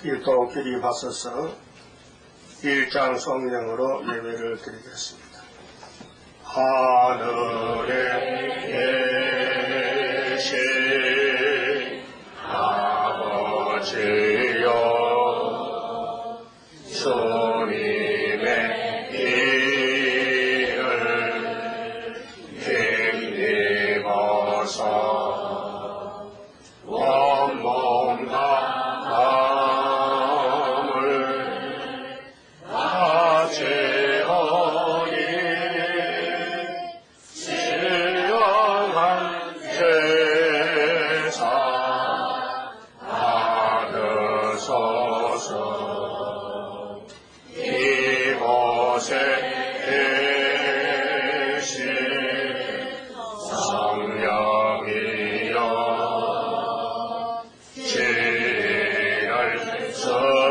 일동 기립하소서. 1장 성령으로 예배를 드리겠습니다. 하늘에 계신 아버지여, 주님의 일을 힘입어서 온몸과 마음을 다지오니 신령한 제사 받으소서. 이곳에 계신 성령이여, 지를 선종하렵니다.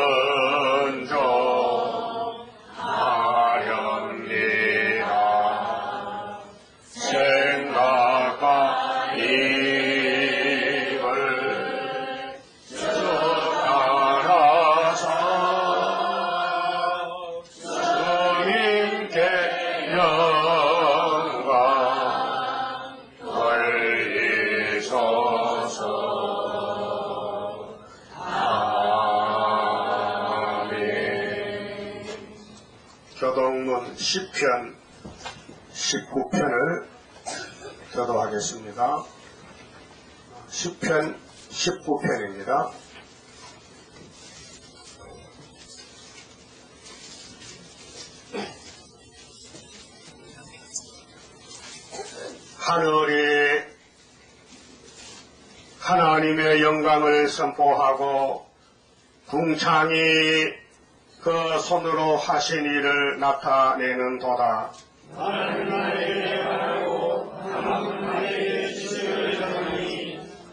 생각과 입을 주관하사 주님께 영광 돌리소서. 아멘. 교동문 시편 19편을 교도하겠습니다. 시편 19편입니다. 하늘이 하나님의 영광을 선포하고 궁창이 그 손으로 하신 일을 나타내는 도다.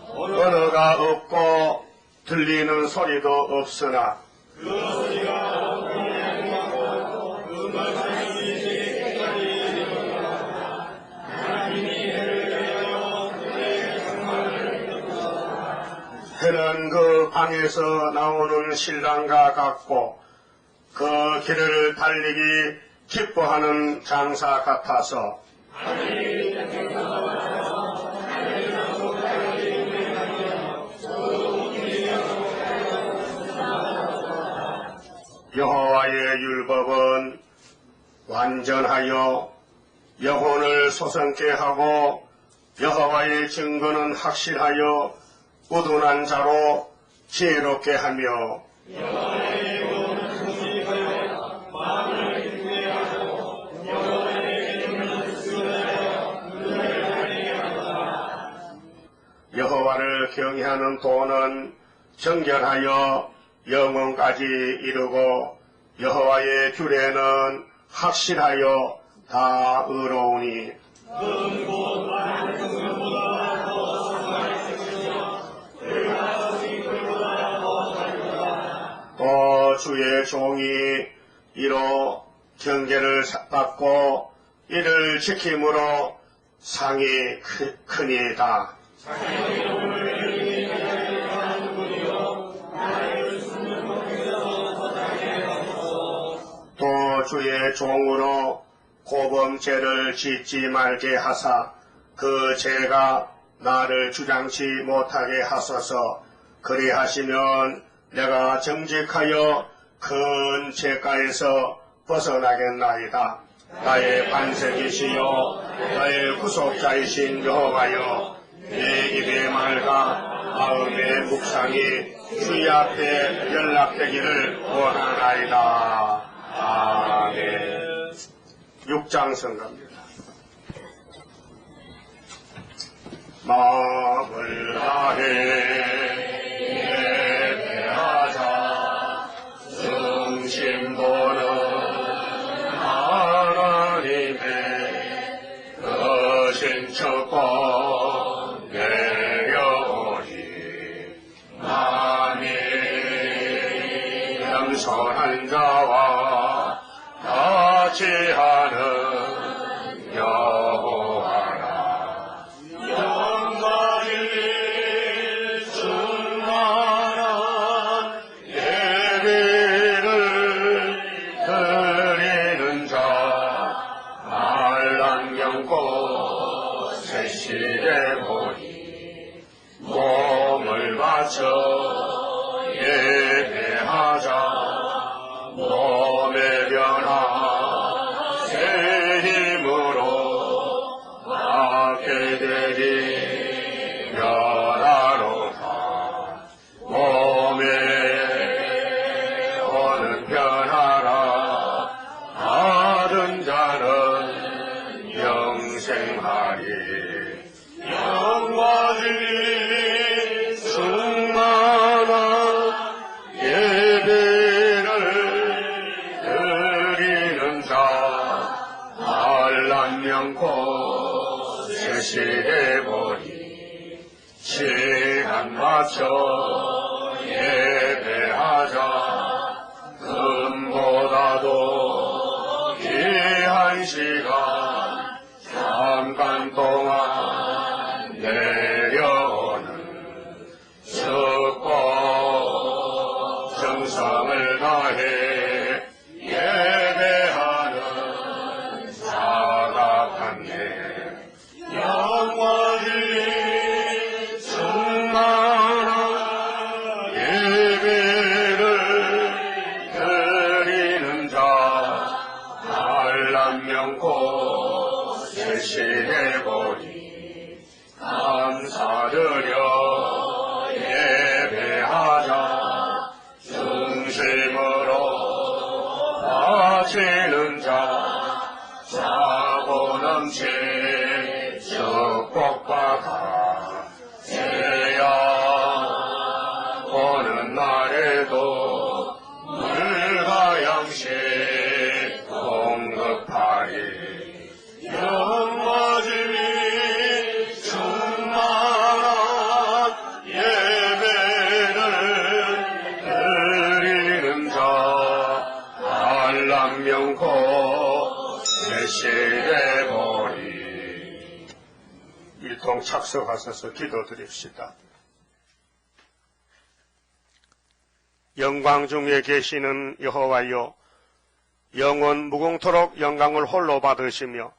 언어가 없고 들리는 소리도 없으나 해는 그 방에서 나오는 신랑과 같고 그 길을 달리기 기뻐하는 장사 같아서 여호와의 율법은 완전하여 영혼을 소성케 하고 여호와의 증거는 확실하여 우둔한 자로 지혜롭게 하며 여호와를 경외하는 도는 정결하여 영원까지 이르고 여호와의 규례는 확실하여 다 의로우니 또 주의 종이 이로 경계를 받고 이를 지킴으로 상이 크니이다. 또 주의 종으로 고범죄를 짓지 말게 하사 그 죄가 나를 주장치 못하게 하소서. 그리하시면 내가 정직하여 큰 죄가에서 벗어나겠나이다. 나의 반석이시여 나의 구속자이신 여호와여, 내 입의 말과 마음의 묵상이 주의 앞에 연락되기를 원하나이다. 아멘. 6장 성가입니다. 마음을 다해 예배하자. 중심보는 하나님의 거신 축복 내려오니 만일 겸손한 자와 같이 하는 여호와라. 영광이 충만한 명코 세시해보니 시간 맞춰 예배하자. 금보다도 귀한 시간 잠깐 동안 내려오는 축복 정성을 다해 예배하는 자가 같네. 영원히 충만한 예배를 드리는 자 알람명코 세시해보니 감사드려 예배하자. 중심으로 바치는 자 사고 넘친 축복받아 세야 오는 날에도 물과 양식 공급하리. 영원히 충만한 예배를 드리는 자 알람명코 세시해보리. 일통 착석하셔서 기도드립시다. 영광 중에 계시는 여호와여, 영원 무궁토록 영광을 홀로 받으시며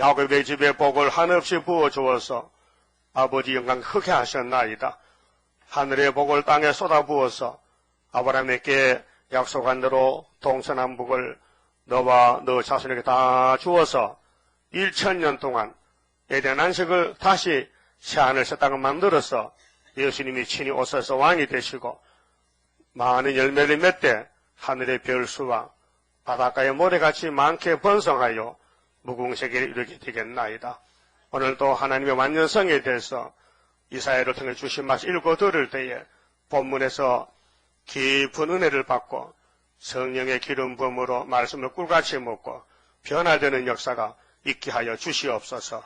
야곱의 집에 복을 한없이 부어주어서 아버지 영광 크게 하셨나이다. 하늘의 복을 땅에 쏟아부어서 아브라함에게 약속한 대로 동서남북을 너와 너 자손에게 다 주어서 1000년 동안 에덴 안식을 다시 새하늘 새 땅을 만들어서 예수님이 친히 오셔서 왕이 되시고 많은 열매를 맺되 하늘의 별수와 바닷가의 모래같이 많게 번성하여 무궁세계를 이루게 되겠나이다. 오늘도 하나님의 완전성에 대해서 이사야를 통해 주신 말씀 읽고 들을 때에 본문에서 깊은 은혜를 받고 성령의 기름 부음으로 말씀을 꿀같이 먹고 변화되는 역사가 있게 하여 주시옵소서.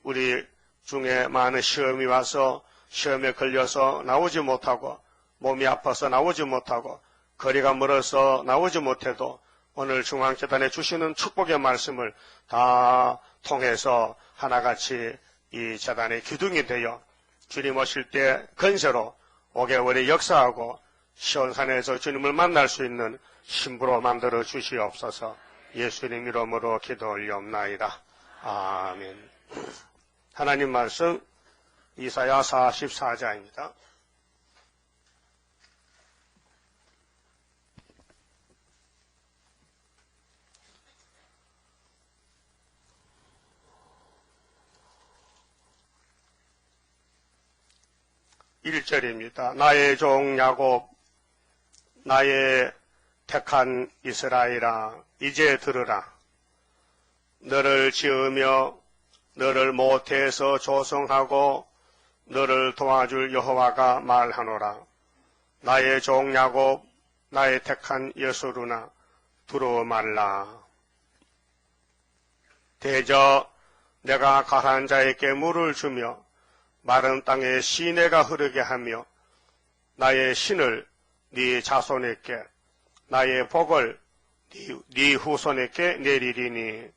우리 중에 많은 시험이 와서 시험에 걸려서 나오지 못하고 몸이 아파서 나오지 못하고 거리가 멀어서 나오지 못해도 오늘 중앙재단에 주시는 축복의 말씀을 다 통해서 하나같이 이 재단의 기둥이 되어 주님 오실 때 건세로 5개월의 역사하고 시온산에서 주님을 만날 수 있는 신부로 만들어 주시옵소서. 예수님 이름으로 기도 올리옵나이다. 아멘. 하나님 말씀 이사야 44장입니다. (1절입니다) 나의 종 야곱, 나의 택한 이스라엘아, 이제 들으라. 너를 지으며 너를 모태에서 조성하고 너를 도와줄 여호와가 말하노라. 나의 종 야곱, 나의 택한 여수루나, 두려워 말라. 대저 내가 가한 자에게 물을 주며 마른 땅에 시내가 흐르게 하며 나의 신을 네 자손에게 나의 복을 네 후손에게 내리리니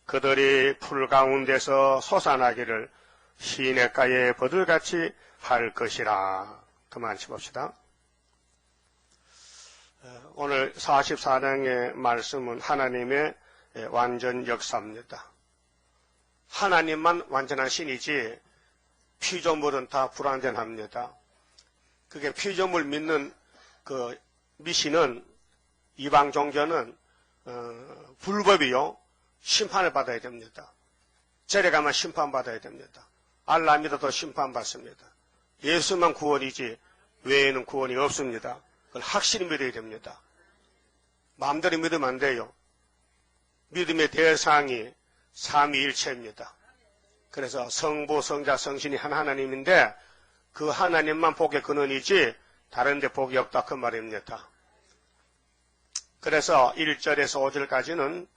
그들이 풀 가운데서 솟아나기를 시냇가에 버들같이 할 것이라. 그만 쳐봅시다. 오늘 44장의 말씀은 하나님의 완전 역사입니다. 하나님만 완전한 신이지 피조물은 다 불완전합니다. 그게 피조물 믿는 그 미신은 이방 종교는 불법이요. 심판을 받아야 됩니다. 절에 가면 심판받아야 됩니다. 알라 믿어도 심판받습니다. 예수만 구원이지 외에는 구원이 없습니다. 그걸 확실히 믿어야 됩니다. 마음대로 믿으면 안 돼요. 믿음의 대상이 삼위일체입니다. 그래서 성부, 성자, 성신이 한 하나님인데 그 하나님만 복의 근원이지 다른 데 복이 없다 그 말입니다. 그래서 1절에서 5절까지는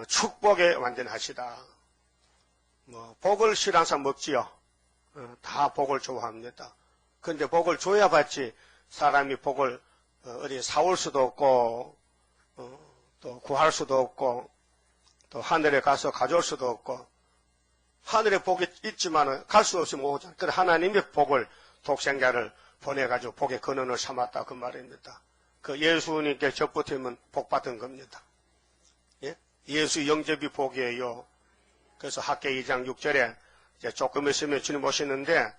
축복에 완전하시다. 복을 신앙상 먹지요. 다 복을 좋아합니다. 그런데 복을 줘야 받지 사람이 복을 어디 사올 수도 없고 또 구할 수도 없고 또 하늘에 가서 가져올 수도 없고 하늘에 복이 있지만 갈 수 없이 못 오잖아요. 그래서 하나님의 복을 독생자를 보내가지고 복의 근원을 삼았다 그 말입니다. 그 예수님께 접붙으면 복 받은 겁니다. 예? 예수 영접이 복이에요. 그래서 학계 2장 6절에 이제 조금 있으면 주님 오시는데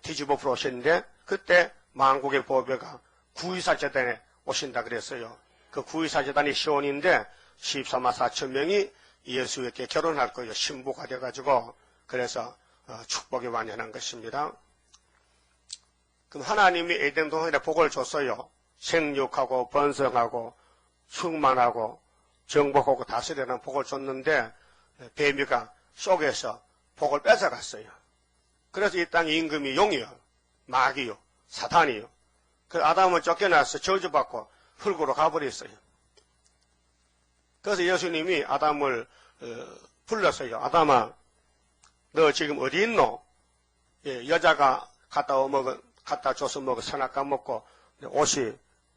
뒤집어 풀어 오시는데 그때 만국의 보배가 구의사 재단에 오신다 그랬어요. 그 구의사 재단이 시온인데 14만 4천 명이 예수에게 결혼할 거예요. 신부가 돼가지고 그래서 축복이 완전한 것입니다. 그럼 하나님이 에덴 동산에 복을 줬어요. 생육하고 번성하고 충만하고 정복하고 다스리라는 복을 줬는데 뱀이가 속에서 복을 뺏어갔어요. 그래서 이 땅의 임금이 용이요, 마귀요, 사탄이요. 그 아담은 쫓겨나서 저주받고 흙으로 가버렸어요. 그래서 예수님이 아담을 불렀어요. 아담아, 너 지금 어디 있노? 예, 여자가 갖다 줘서 먹어 선악과 먹고 옷이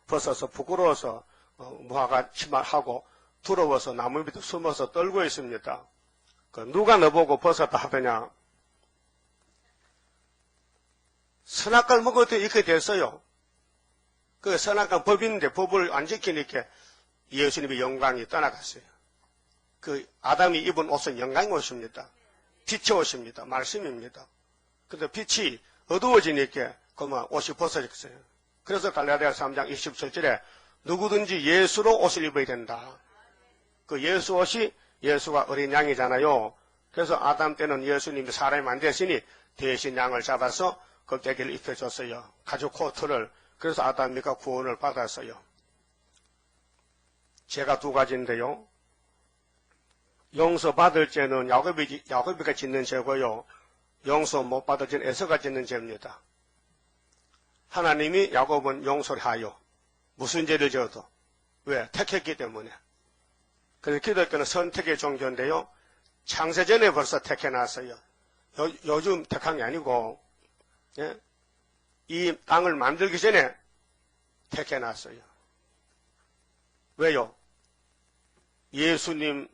벗어서 부끄러워서 무화과 치마하고 두려워서 나무 밑에 숨어서 떨고 있습니다. 그 누가 너보고 벗었다 하더냐? 선악과를 먹어도 이렇게 됐어요. 그 선악과 법인데 법을 안 지키니까 예수님의 영광이 떠나갔어요. 그 아담이 입은 옷은 영광의 옷입니다. 빛의 옷입니다. 말씀입니다. 근데 빛이 어두워지니까 그만 옷이 벗어졌어요. 그래서 갈라디아서 3장 27절에 누구든지 예수로 옷을 입어야 된다. 그 예수 옷이 예수가 어린 양이잖아요. 그래서 아담 때는 예수님이 사람이 안 됐으니 대신 양을 잡아서 껍데기를 입혀줬어요. 가죽 코트를. 그래서 아담이가 구원을 받았어요. 죄가 두 가지인데요. 용서받을 죄는 야곱이가 짓는 죄고요. 용서 못 받을 죄는 에서가 짓는 죄입니다. 하나님이 야곱은 용서를 하여. 무슨 죄를 지어도. 왜? 택했기 때문에. 그래서 기독교는 선택의 종교인데요. 창세전에 벌써 택해놨어요. 요즘 택한 게 아니고, 예? 이 땅을 만들기 전에 택해놨어요. 왜요? 예수님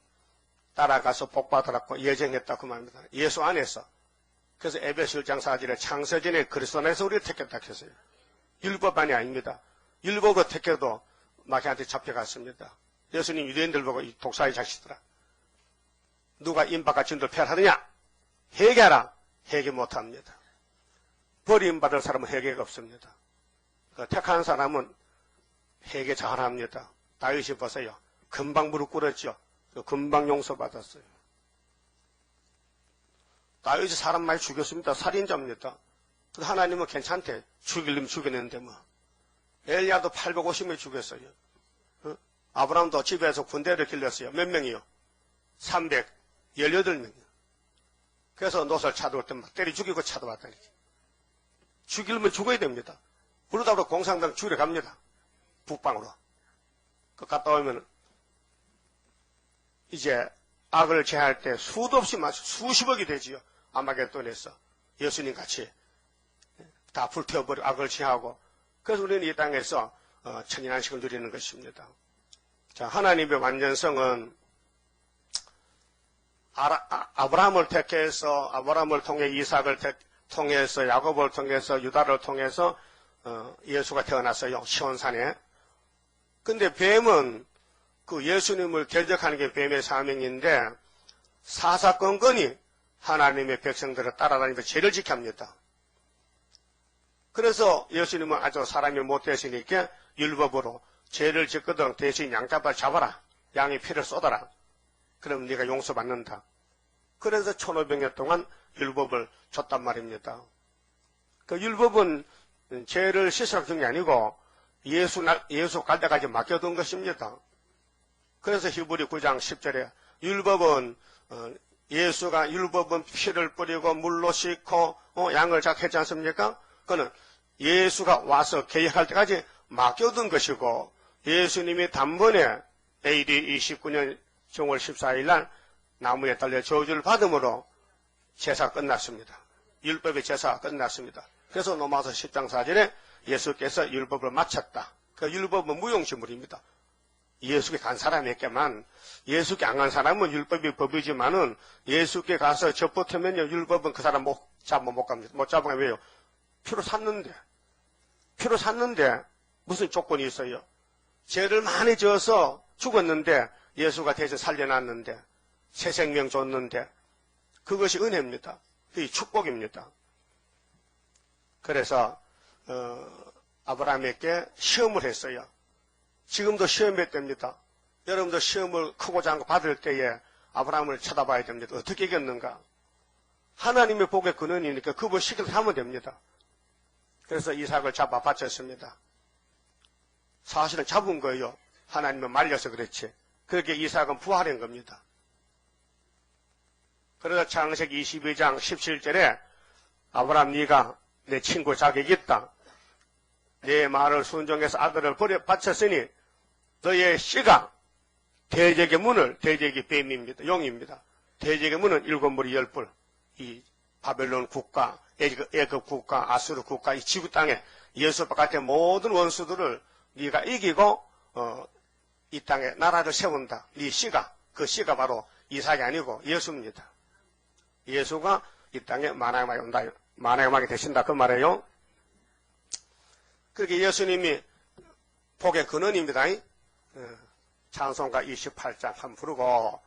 따라가서 복받으라고 예정했다 그 말입니다. 예수 안에서. 그래서 에베소 1장 4절에 창세전에 그리스도 안에서 우리를 택했다 했어요. 율법만이 아닙니다. 율법으로 택해도 마귀한테 잡혀갔습니다. 예수님 유대인들 보고 이 독사의 자식들아, 누가 임박과 진도를 폐하느냐? 회개하라. 회개 못합니다. 버림받을 사람은 회개가 없습니다. 그 택한 사람은 회개 잘합니다. 다윗이 보세요. 금방 무릎 꿇었죠. 금방 용서받았어요. 다윗이 사람 많이 죽였습니다. 살인자입니다. 하나님은 괜찮대. 죽이려면 죽여냈는데 뭐. 엘리야도 850명 죽였어요. 아브라함도 집에서 군대를 길렀어요. 몇 명이요? 318명이요. 그래서 노설 찾아올 때 막 때려 죽이고 찾아왔다니. 죽이려면 죽어야 됩니다. 그러다 공산당 줄여 갑니다. 북방으로. 그 갔다 오면 이제 악을 제할 때 수도 없이 수십억이 되지요. 아마겟돈에서 예수님 같이 다 불태워버리고 악을 제하고. 그래서 우리는 이 땅에서 천인안식을 누리는 것입니다. 자, 하나님의 완전성은 아브라함을 택해서 아브라함을 통해 이삭을 통해서 야곱을 통해서 유다를 통해서 예수가 태어났어요. 시온산에. 근데 뱀은 그 예수님을 대적하는 게 뱀의 사명인데 사사건건이 하나님의 백성들을 따라다니면서 죄를 지켜 합니다. 그래서 예수님은 아주 사람이 못 되시니까 율법으로 죄를 짓거든 대신 양잡아 잡아라. 양의 피를 쏟아라. 그럼 네가 용서받는다. 그래서 1500년 동안 율법을 줬단 말입니다. 그 율법은 죄를 씻으라고 준 게 아니고 예수 갈 때까지 맡겨둔 것입니다. 그래서 히브리 9장 10절에 율법은 예수가 율법은 피를 뿌리고 물로 씻고 양을 잡했지 않습니까? 그는 예수가 와서 개혁할 때까지 맡겨둔 것이고 예수님이 단번에 AD 29년 정월 14일 날 나무에 달려 저주를 받음으로 제사가 끝났습니다. 율법의 제사가 끝났습니다. 그래서 로마서 10장 4절에 예수께서 율법을 마쳤다. 그 율법은 무용지물입니다. 예수께 간 사람에게만, 예수께 안 간 사람은 율법이 법이지만은 예수께 가서 접붙으면요, 율법은 그 사람 못 갑니다. 못 잡아요. 왜요? 피로 샀는데 무슨 조건이 있어요? 죄를 많이 지어서 죽었는데 예수가 대신 살려놨는데 새 생명 줬는데 그것이 은혜입니다. 그게 축복입니다. 그래서 아브라함에게 시험을 했어요. 지금도 시험에 됩니다. 여러분도 시험을 크고 작은 거 받을 때에 아브라함을 쳐다봐야 됩니다. 어떻게 이겼는가? 하나님의 복의 근원이니까 그분 시켜서 하면 됩니다. 그래서 이삭을 잡아 바쳤습니다. 사실은 잡은 거예요. 하나님은 말려서 그렇지. 그렇게 이삭은 부활한 겁니다. 그래서 창세기 22장 17절에 아브라함 네가 내 친구 자격이 있다. 내 말을 순종해서 아들을 바쳤으니 너의 씨가 대적의 문을, 대적이 뱀입니다. 용입니다. 대적의 문은 7무리 10뿔. 이 바벨론 국가, 애굽 국가, 아수르 국가, 이 지구 땅에 예수 바깥의 모든 원수들을 네가 이기고 이 땅에 나라를 세운다. 네 씨가, 그 씨가 바로 이삭이 아니고 예수입니다. 예수가 이 땅에 만왕의 온다. 만왕의 되신다. 그 말이에요. 그렇게 예수님이 복의 근원입니다. 찬송가 28장 한 부르고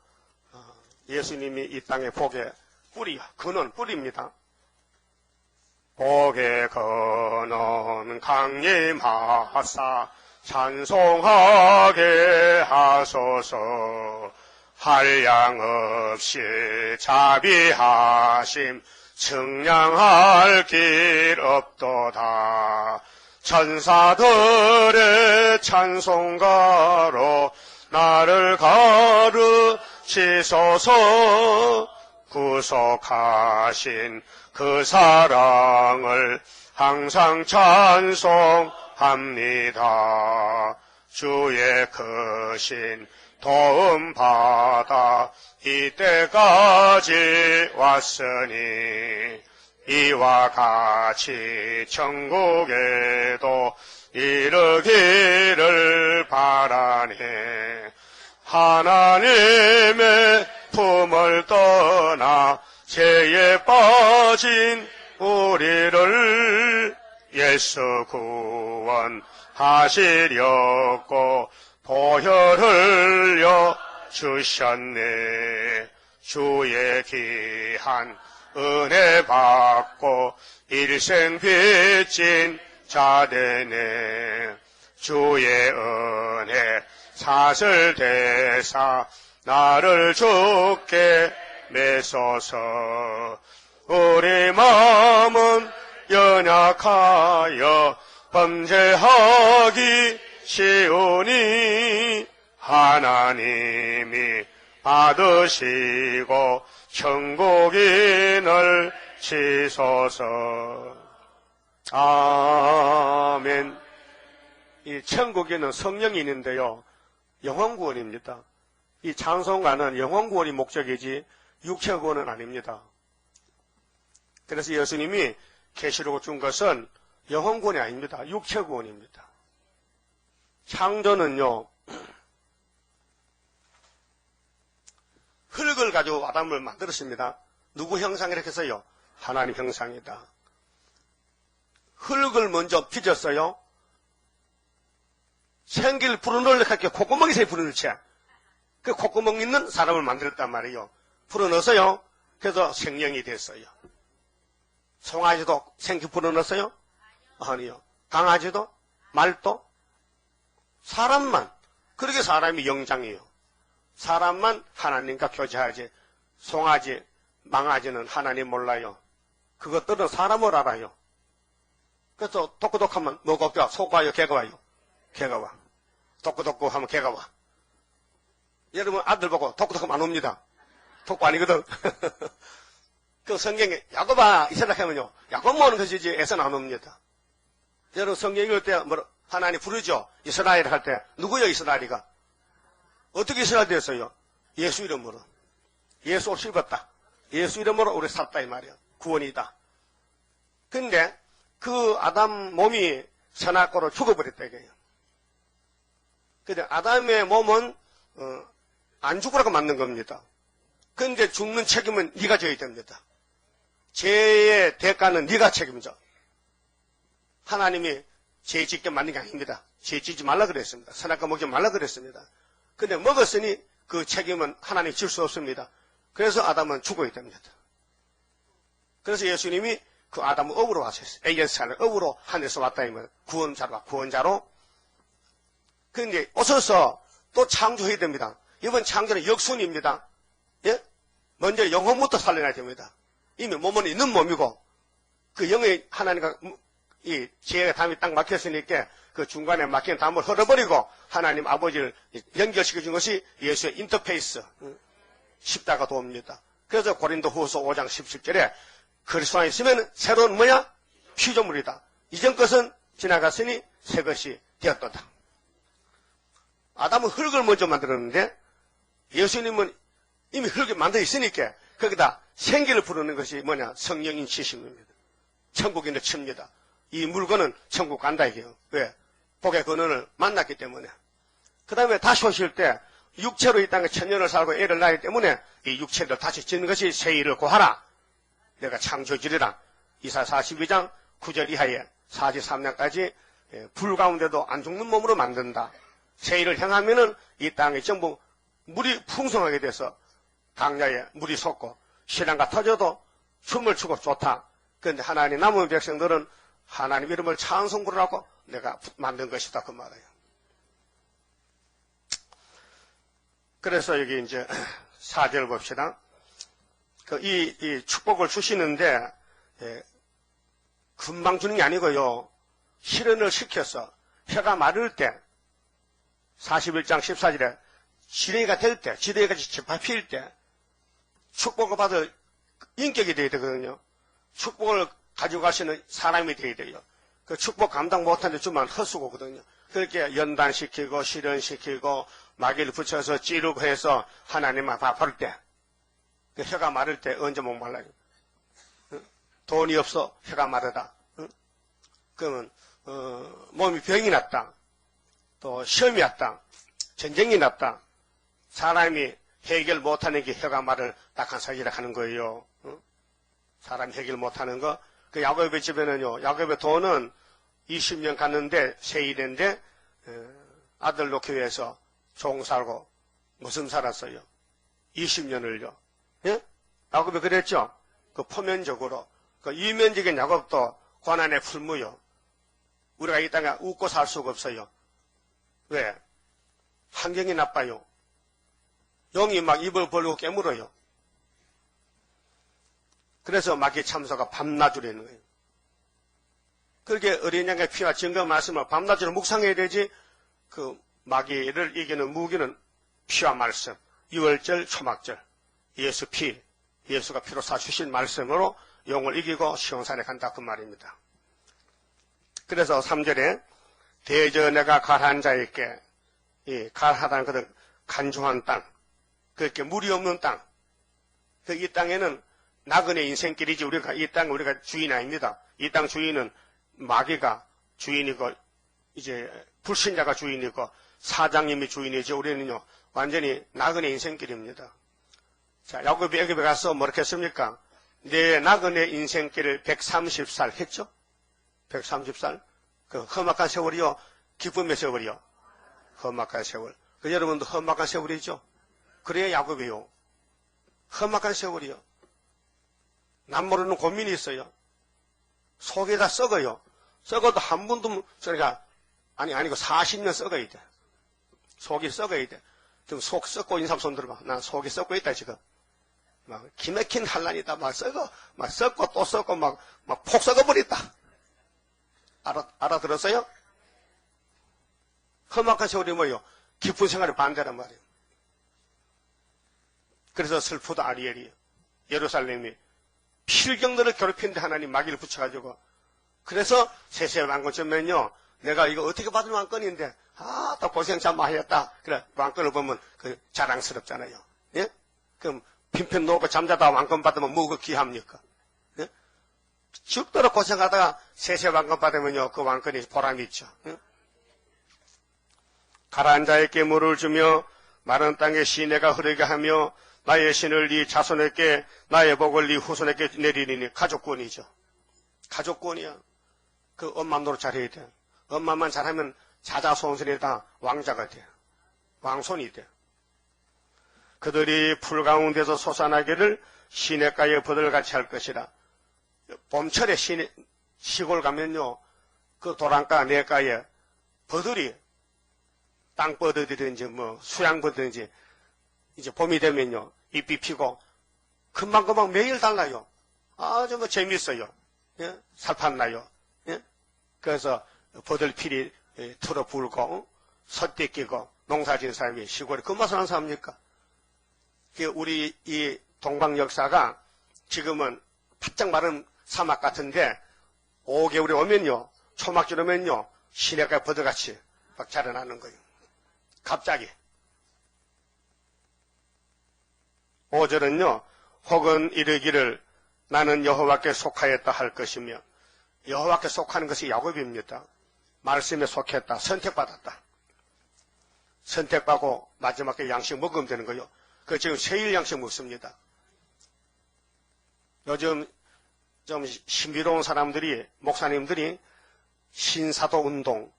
예수님이 이 땅의 복의 뿌리, 근원, 뿌리입니다. 복의 근원 강림하사 찬송하게 하소서. 한량 없이 자비하심 측량할 길 없도다. 천사들의 찬송가로 나를 가르치소서. 구속하신 그 사랑을 항상 찬송합니다. 주의 크신 도움 받아 이때까지 왔으니 이와 같이 천국에도 이르기를 바라네. 하나님의 품을 떠나 죄에 빠진 우리를 예수 구원하시려고 보혈 흘려 주셨네. 주의 귀한 은혜 받고 일생 빚진 자 되네. 주의 은혜 사슬 대사 나를 주께 매소서. 우리 마음은 연약하여 범죄하기 쉬우니 하나님이 받으시고 천국인을 치소서. 아멘. 이 천국에는 성령이 있는데요, 영혼구원입니다. 이 찬송가는 영혼구원이 목적이지 육체구원은 아닙니다. 그래서 예수님이 계시록을 준 것은 영혼구원이 아닙니다. 육체구원입니다. 창조는요, 흙을 가지고 아담을 만들었습니다. 누구 형상이라 해서요? 하나님 형상이다. 흙을 먼저 빚었어요. 생기를 불어넣으려고 할게 콧구멍에서 불어넣지. 그 콧구멍 있는 사람을 만들었단 말이에요. 불어넣었어요. 그래서 생명이 됐어요. 송아지도 생기 불어넣었어요? 아니요. 강아지도? 말도? 사람만. 그렇게 사람이 영장이에요. 사람만 하나님과 교제하지. 송아지, 망아지는 하나님 몰라요. 그것들은 사람을 알아요. 그래서 독구독하면 뭐가 없죠? 소가 와요? 개가 와요? 개가 와. 독구독구 하면 개가 와. 여러분 아들 보고 독구독하면 안 옵니다. 독구 아니거든. 그 성경에 야곱아 이스라엘 하면요, 야곱 모으는 것이지 애서는 안 옵니다. 여러분 성경 읽을 때 뭐 하나님 부르죠. 이스라엘 할 때 누구요? 이스라엘이가 어떻게 이스라엘 됐어요? 예수 이름으로. 예수 옷 입었다. 예수 이름으로 우리 샀다 이 말이야. 구원이다. 근데 그 아담 몸이 선악과로 죽어버렸다 이거예요. 근데 아담의 몸은 안 죽으라고 만든 겁니다. 근데 죽는 책임은 네가 져야 됩니다. 죄의 대가는 네가 책임져. 하나님이 죄 짓게 만든 게 아닙니다. 죄 짓지 말라 그랬습니다. 선악과 먹지 말라 그랬습니다. 근데 먹었으니 그 책임은 하나님 질 수 없습니다. 그래서 아담은 죽어야 됩니다. 그래서 예수님이 그 아담을 업으로 왔어요. 에이전스를 업으로 하늘에서 왔다 이면 구원자로. 그런데 오셔서 또 창조해야 됩니다. 이번 창조는 역순입니다. 예? 먼저 영혼부터 살려놔야 됩니다. 이미 몸은 있는 몸이고 그 영의 하나님과 이 지혜가 담이 딱 막혔으니까 그 중간에 막힌 담을 헐어버리고 하나님 아버지를 연결시켜준 것이 예수의 인터페이스 십자가 도입니다. 그래서 고린도후서 5장 17절에 그리스도 안에 있으면 새로운 뭐야? 피조물이다. 이전 것은 지나갔으니 새 것이 되었도다. 아담은 흙을 먼저 만들었는데 예수님은 이미 흙을 만들어 있으니까 거기다 생기를 부르는 것이 뭐냐? 성령인 지심입니다. 천국인을 칩니다. 이 물건은 천국 간다 이게요. 왜? 복의 근원을 만났기 때문에. 그 다음에 다시 오실 때 육체로 이 땅에 천년을 살고 애를 낳기 때문에 이 육체를 다시 짓는 것이 새 일을 구하라. 내가 창조주리라. 이사 42장 9절 이하에 43년까지 불 가운데도 안 죽는 몸으로 만든다. 새 일을 향하면은 이 땅에 전부 물이 풍성하게 돼서 강야에 물이 솟고 신랑과 터져도 춤을 추고 좋다. 그런데 하나님 남은 백성들은 하나님 이름을 찬송 부르라고 내가 만든 것이다 그 말이에요. 그래서 여기 이제 4절 봅시다. 이 축복을 주시는데 금방 주는 게 아니고요. 실현을 시켜서 해가 마를 때 41장 14절에 지뢰가 될 때, 지뢰가 밟힐 때 축복을 받을 인격이 되어야 되거든요. 축복을 가지고 가시는 사람이 되어야 돼요. 그 축복 감당 못하는데 주면 헛수고거든요. 그렇게 연단시키고 실현시키고 마귀를 붙여서 찌르고 해서 하나님 앞에 아플 때, 그 혀가 마를 때 언제 목말라요? 돈이 없어 혀가 마르다. 그러면 몸이 병이 났다. 또 시험이 왔다. 전쟁이 났다. 사람이 해결 못하는 게 혀가 말을 딱한 사기라 하는 거예요. 사람이 해결 못하는 거. 그 야곱의 집에는요. 야곱의 돈은 20년 갔는데 세일인데 아들 놓기 위해서 종 살고 무슨 살았어요? 20년을요. 예? 야곱이 그랬죠. 그 포면적으로 그 이면적인 야곱도 고난의 풀무요. 우리가 이 땅에 웃고 살 수가 없어요. 왜? 환경이 나빠요. 용이 막 입을 벌리고 깨물어요. 그래서 마귀 참소가 밤낮으라는 거예요. 그렇게 어린 양의 피와 증거 말씀을 밤낮으로 묵상해야 되지. 그 마귀를 이기는 무기는 피와 말씀, 유월절, 초막절, 예수 피, 예수가 피로 사주신 말씀으로 용을 이기고 시온산에 간다 그 말입니다. 그래서 3절에 대저 내가 갈한 자에게 이 갈하다는 것은 간중한 땅, 그렇게 물이 없는 땅. 이 땅에는 나그네 인생길이지 이 땅 우리가 주인 아닙니다. 이 땅 주인은 마귀가 주인이고 이제 불신자가 주인이고 사장님이 주인이죠. 우리는요 완전히 나그네 인생길입니다. 자, 야곱이 애굽에 가서 뭐렇게 했습니까? 내 나그네 인생길을 130살 했죠? 130살? 그 험악한 세월이요? 기쁨의 세월이요? 험악한 세월. 그 여러분도 험악한 세월이죠? 그래야 야곱이요. 험악한 세월이요. 남 모르는 고민이 있어요. 속에 다 썩어요. 썩어도 한 번도, 그러니까, 아니고 40년 썩어야 돼. 속이 썩어야 돼. 지금 속 썩고 있는 사람 손 들어봐. 난 속이 썩고 있다, 지금. 막, 기맥힌 한란이다. 막 썩어. 막 썩고 또 썩고 막 폭 썩어버렸다. 알아들었어요? 험악한 세월이 뭐예요? 깊은 생활의 반대란 말이에요. 그래서 슬프도 아리엘이에요. 예루살렘이 필경들을 괴롭히는데 하나님 마귀를 붙여가지고 그래서 세세 왕권쯤면요 내가 이거 어떻게 받을 왕권인데 또 고생 참 많이 했다. 그래 왕권을 보면 그 자랑스럽잖아요. 예? 그럼 핀편 놓고 잠자다 왕권 받으면 뭐가 귀합니까? 예? 죽도록 고생하다가 세세 왕권 받으면요, 그 왕권이 보람이 있죠. 예? 가라앉은 자에게 물을 주며 마른 땅에 시내가 흐르게 하며 나의 신을 네 자손에게 나의 복을 네 후손에게 내리니 가족권이죠. 가족권이야. 그 엄마 노릇 잘해야 돼. 엄마만 잘하면 자자손손이 다 왕자가 돼. 왕손이 돼. 그들이 풀 가운데서 솟아나기를 시냇가에 버들같이 할 것이라. 봄철에 시골 가면요, 그 도랑가 내가에 버들이 땅버들이든지 뭐 수양버들이든지 이제 봄이 되면요, 잎이 피고 금방금방 매일 달라요. 아주 뭐 재밌어요. 예? 살판 나요. 예? 그래서 버들필이 틀어 불고 솥대 끼고 농사진 사람이 시골에 그 맛을 안 삽니까? 우리 이 동방 역사가 지금은 바짝 마른 사막 같은데 5개월에 오면요, 초막질 오면요, 시내가 버들같이 막 자라나는 거예요. 갑자기. 5절은요, 혹은 이르기를 나는 여호와께 속하였다 할 것이며, 여호와께 속하는 것이 야곱입니다. 말씀에 속했다. 선택받았다. 선택받고 마지막에 양식 먹으면 되는 거예요. 그 지금 세일 양식 먹습니다. 요즘 좀 신비로운 사람들이, 목사님들이 신사도 운동,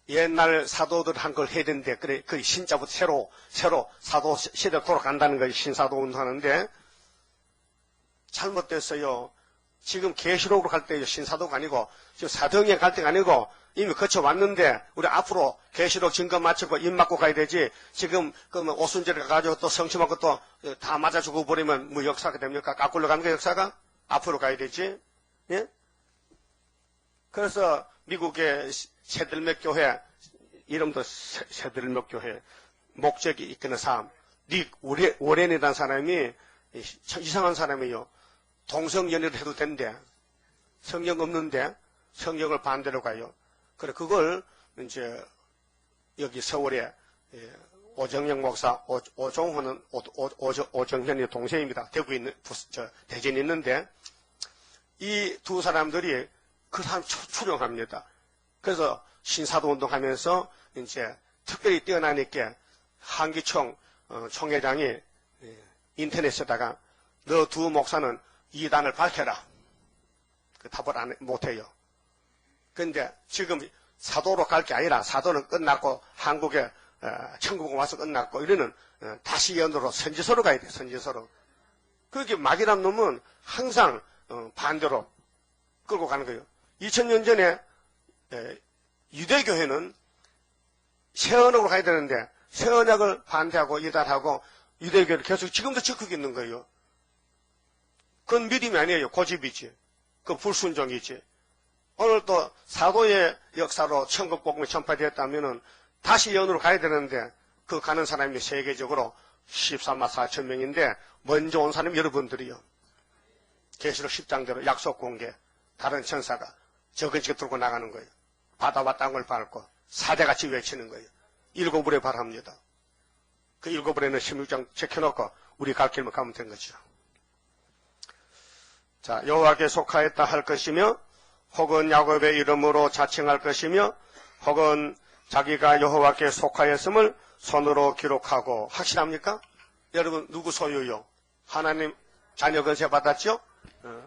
옛날 사도들 한 걸 해야 되는데, 그래, 그 신자부터 새로 사도 시대로 돌아간다는 거예요. 신사도 운동하는데, 잘못됐어요. 지금 계시록으로 갈 때요, 신사도가 아니고, 지금 사도행에 갈 때가 아니고, 이미 거쳐왔는데, 우리 앞으로 계시록 증거 맞추고 입 맞고 가야 되지, 지금, 그러면 오순절에 가가지고 또 성취하고 또 다 맞아주고 버리면 뭐 역사가 됩니까? 까꿀러 가는 거 역사가? 앞으로 가야 되지, 예? 그래서 미국의 새들맥 교회, 이름도 새들맥 교회, 목적이 이끄는 사람, 닉 워렌이라는 사람이 이상한 사람이에요. 동성연애를 해도 된대. 성경 없는데 성경을 반대로 가요. 그래 그걸 이제 여기 서울에 오정영 목사, 오종호는 오정현의 동생입니다. 대구에 있는 대전에 있는데 이 두 사람들이 그 사람 출연합니다. 그래서 신사도 운동하면서 이제 특별히 뛰어나니까 한기총 총회장이 인터넷에다가 너 두 목사는 이단을 밝혀라. 그 답을 못해요. 그런데 지금 사도로 갈 게 아니라 사도는 끝났고 한국에 천국 와서 끝났고 이러는 다시 연으로 선지서로 가야 돼. 선지서로. 그게 막이란 놈은 항상 반대로 끌고 가는 거예요. 2000년 전에 유대교회는 새 언약으로 가야 되는데 새 언약을 반대하고 이단하고 유대교회를 계속 지금도 지키고 있는 거예요. 그건 믿음이 아니에요. 고집이지. 그 불순종이지. 오늘 또 사도의 역사로 천국 복음이 전파되었다면은 다시 연으로 가야 되는데 그 가는 사람이 세계적으로 13만 4천 명인데 먼저 온 사람이 여러분들이요. 계시록 10장대로 약속 공개. 다른 천사가 저근지게 들고 나가는 거예요. 바다와 땅을 밟고 사대같이 외치는 거예요. 7불에 바랍니다. 그 7불에는 16장 적혀놓고 우리 갈 길만 가면 된 거죠. 자, 여호와께 속하였다 할 것이며 혹은 야곱의 이름으로 자칭할 것이며 혹은 자기가 여호와께 속하였음을 손으로 기록하고 확실합니까? 여러분 누구 소유요? 하나님 자녀 건세 받았죠?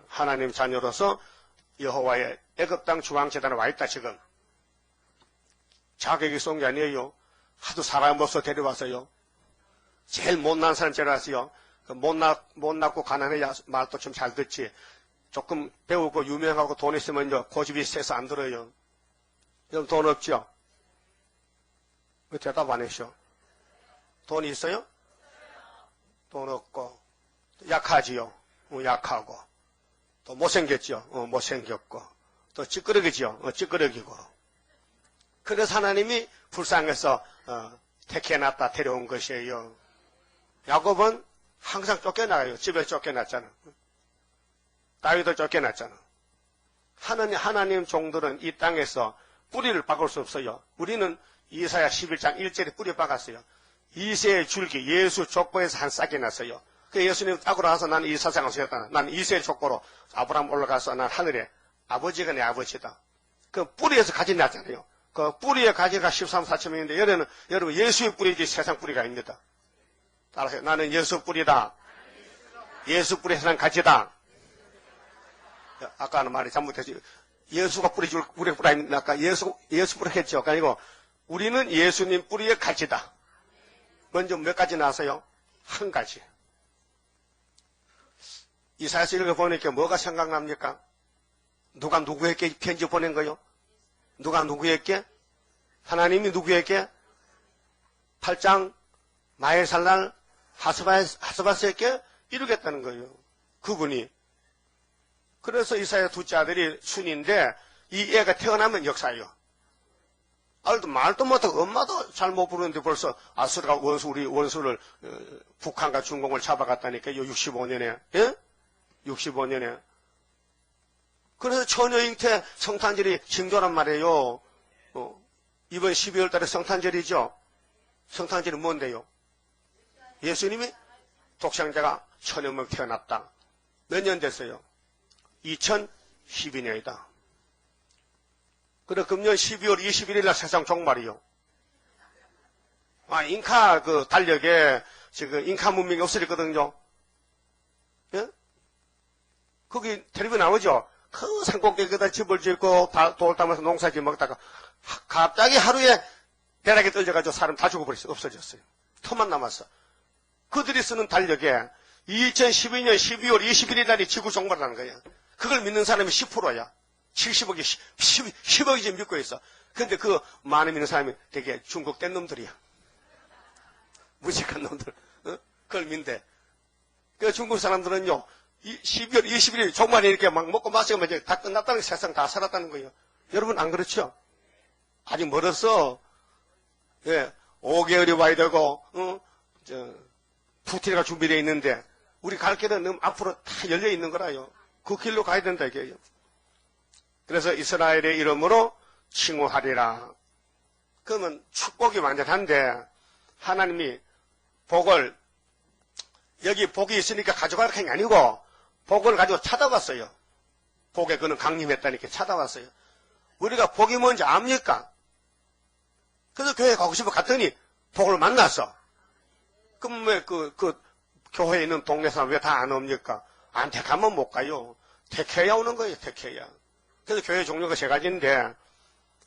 하나님 자녀로서 여호와의 애굽 땅 중앙재단에 와 있다 지금. 자격이 쏜 게 아니에요. 하도 사람 없어 데려와서요. 제일 못난 사람 데려왔어요. 못 낳고 가난해 말도 좀 잘 듣지. 조금 배우고 유명하고 돈 있으면 고집이 세서 안 들어요. 여러분 돈 없죠? 왜 대답 안 하셔? 돈 있어요? 돈 없고 약하지요. 약하고 또 못생겼죠. 못생겼고 또 찌끄러기죠. 찌끄러기고. 그래서 하나님이 불쌍해서 택해놨다 데려온 것이에요. 야곱은 항상 쫓겨나가요. 집에 쫓겨났잖아. 다윗도 쫓겨났잖아. 하나님 종들은 이 땅에서 뿌리를 박을 수 없어요. 우리는 이사야 11장 1절에 뿌리 박았어요. 이세의 줄기, 예수 족보에서 한 싹이 났어요. 그 예수님 따고 나서 나는 이 세상을 세웠다. 나는 이세의 족보로 아브라함 올라가서 난 하늘에 아버지가 내 아버지다. 그 뿌리에서 가지 났잖아요. 그 뿌리의 가지가 13, 4천명인데 여러분 예수의 뿌리지 세상 뿌리가 아닙니다. 따라서 나는 예수 뿌리다. 예수 뿌리에서 난 가지다. 아까는 말이 잘못했지. 예수가 뿌리줄 우리 뿌리 아닙니까? 아까 예수 뿌리 했죠. 아니고 우리는 예수님 뿌리의 가지다. 먼저 몇 가지 나왔어요? 한 가지. 이사야서 읽어보니까 뭐가 생각납니까? 누가 누구에게 편지 보낸 거요? 누가 누구에게? 하나님이 누구에게? 8장 마에살날 하스바스에게 이루겠다는 거예요. 그분이. 그래서 이사야 둘째 아들이 순인데 이 애가 태어나면 역사예요. 말도 못하고 엄마도 잘 못 부르는데 벌써 아수르가 우리 원수를 북한과 중공을 잡아갔다니까요. 65년에. 예? 65년에. 그래서 처녀 잉태 성탄절이 징조란 말이에요. 이번 12월 달에 성탄절이죠. 성탄절이 뭔데요? 예수님이 독생자가 처녀명 태어났다. 몇 년 됐어요? 2012년이다. 그래, 금년 12월 21일 날 세상 종말이요. 잉카 그 달력에 지금 잉카 문명이 없어졌거든요. 예? 거기 텔레비전 나오죠? 그 산꼭대기에다 집을 짓고 돌 따면서 농사짓 먹다가 갑자기 하루에 대낮에 떨어져가지고 사람 다 죽어버렸어요. 없어졌어요. 터만 남았어. 그들이 쓰는 달력에 2012년 12월 21일 날이 지구 종말이라는 거야. 그걸 믿는 사람이 10%야. 70억이, 10억이 지금 믿고 있어. 근데 그 많이 믿는 사람이 되게 중국된 놈들이야. 무식한 놈들. 그걸 믿대. 그 중국 사람들은요, 12월 21일 종말이 이렇게 막 먹고 마시고 이제 다 끝났다는 게 세상 다 살았다는 거예요. 여러분 안 그렇죠? 아직 멀었어. 예, 5개월이 와야 되고, 푸틴이가 준비되어 있는데, 우리 갈 길은 너무 앞으로 다 열려 있는 거라요. 그 길로 가야 된다, 이게요. 그래서 이스라엘의 이름으로 칭호하리라. 그러면 축복이 완전한데, 하나님이 복을, 여기 복이 있으니까 가져가라 한 게 아니고, 복을 가지고 찾아왔어요. 복에 그는 강림했다니까 찾아왔어요. 우리가 복이 뭔지 압니까? 그래서 교회 가고 싶어 갔더니 복을 만났어. 그럼 왜 교회에 있는 동네 사람 왜 다 안 옵니까? 안 택하면 못 가요. 택해야 오는 거예요, 택해야. 그래서 교회 종류가 세 가지인데,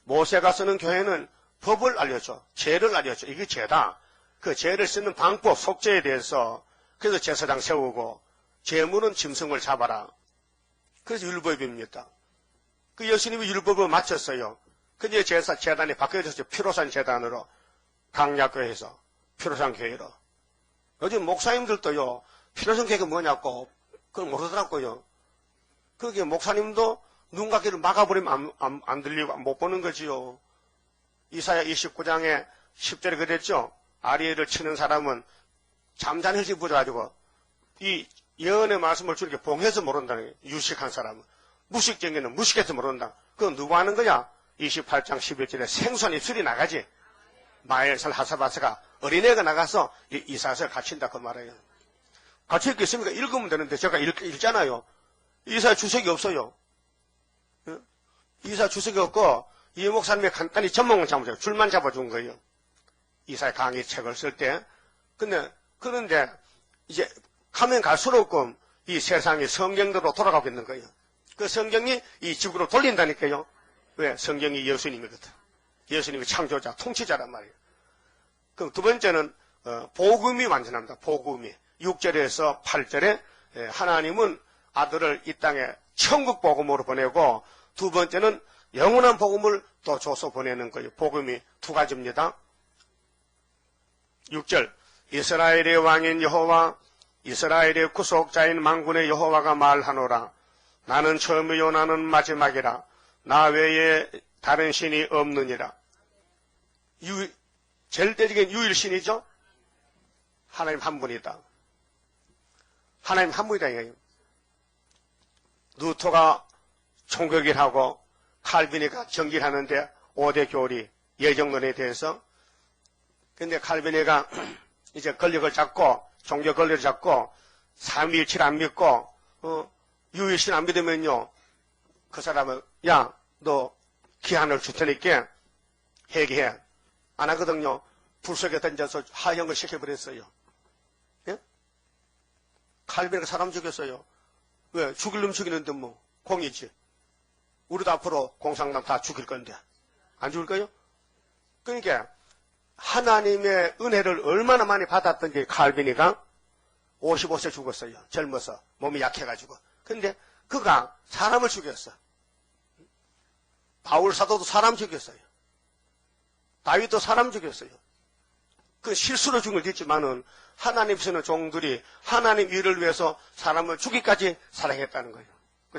모세가 쓰는 교회는 법을 알려줘. 죄를 알려줘. 이게 죄다. 그 죄를 쓰는 방법, 속죄에 대해서, 그래서 제사장 세우고, 제물은 짐승을 잡아라. 그래서 율법입니다. 그 예수님이 율법을 마쳤어요. 근데 재단이 바뀌어졌어요. 피로산 재단으로. 강약교회에서. 피로산 교회로. 요즘 목사님들도요, 피로산 교회가 뭐냐고, 그걸 모르더라고요. 그게 목사님도 눈 감기를 막아버리면 안 들리고 못 보는 거지요. 이사야 29장에 10절에 그랬죠. 아리엘을 치는 사람은 잠잠해지 부져가지고 이 예언의 말씀을 주님께 봉해서 모른다는 거예요. 유식한 사람은. 무식쟁이는 무식해서 모른다. 그건 누구 하는 거냐? 28장 11절에 생선 입술이 나가지. 마엘살 하사바스가 어린애가 나가서 이사야를 갇힌다 그 말이에요. 갇혀 있겠습니까? 읽으면 되는데 제가 읽잖아요. 이사야 주석이 없어요. 이사야 주석이 없고 이 목사님이 간단히 전목만 잡아줘요. 줄만 잡아준 거예요. 이사야 강의 책을 쓸 때. 그런데 이제 가면 갈수록 이 세상이 성경대로 돌아가고 있는 거예요. 그 성경이 이 지구로 돌린다니까요. 왜? 성경이 예수님이거든. 예수님이 창조자, 통치자란 말이에요. 그럼 두 번째는 복음이 완전합니다. 복음이. 6절에서 8절에 하나님은 아들을 이 땅에 천국 복음으로 보내고 두 번째는 영원한 복음을 또 줘서 보내는 거예요. 복음이 두 가지입니다. 6절 이스라엘의 왕인 여호와 이스라엘의 구속자인 만군의 여호와가 말하노라. 나는 처음이요 나는 마지막이라. 나 외에 다른 신이 없느니라. 절대적인 유일신이죠. 하나님 한 분이다. 하나님 한 분이다 이거예요. 루터가 총격일하고 칼빈이가 정길하는데 5대 교리 예정론에 대해서 근데 칼빈이가 이제 권력을 잡고, 종교 권력을 잡고, 삼위일체를 안 믿고, 유일신 안 믿으면요, 그 사람은, 야, 너 기한을 줄 테니까 회개해. 안 하거든요. 불 속에 던져서 하형을 시켜버렸어요. 예? 칼빈이가 사람 죽였어요. 왜? 죽일 놈 죽이는데 뭐, 공이지. 우리도 앞으로 공산당 다 죽일 건데. 안 죽을 거요? 그러니까, 하나님의 은혜를 얼마나 많이 받았던지 칼빈이가 55세 죽었어요. 젊어서. 몸이 약해가지고. 근데 그가 사람을 죽였어. 바울 사도도 사람 죽였어요. 다윗도 사람 죽였어요. 그 실수로 죽은 걸 있지만은 하나님 쓰는 종들이 하나님 일을 위해서 사람을 죽이기까지 사랑했다는 거예요.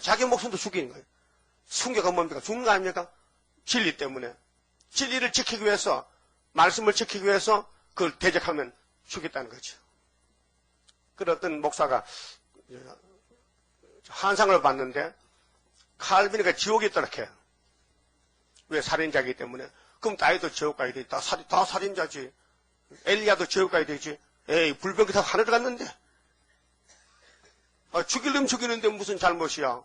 자기 목숨도 죽이는 거예요. 순교가 뭡니까? 죽는 거 아닙니까? 진리 때문에. 진리를 지키기 위해서, 말씀을 지키기 위해서 그걸 대적하면 죽였다는 거죠. 그 어떤 목사가 환상을 봤는데 칼빈이가 지옥에 있더라 해요. 왜? 살인자이기 때문에. 그럼 다윗도 지옥 가야 돼. 다 살인자지. 엘리야도 지옥 가야 되지. 에이, 불병이 다 하늘 갔는데. 죽이려면 죽이는데 무슨 잘못이야.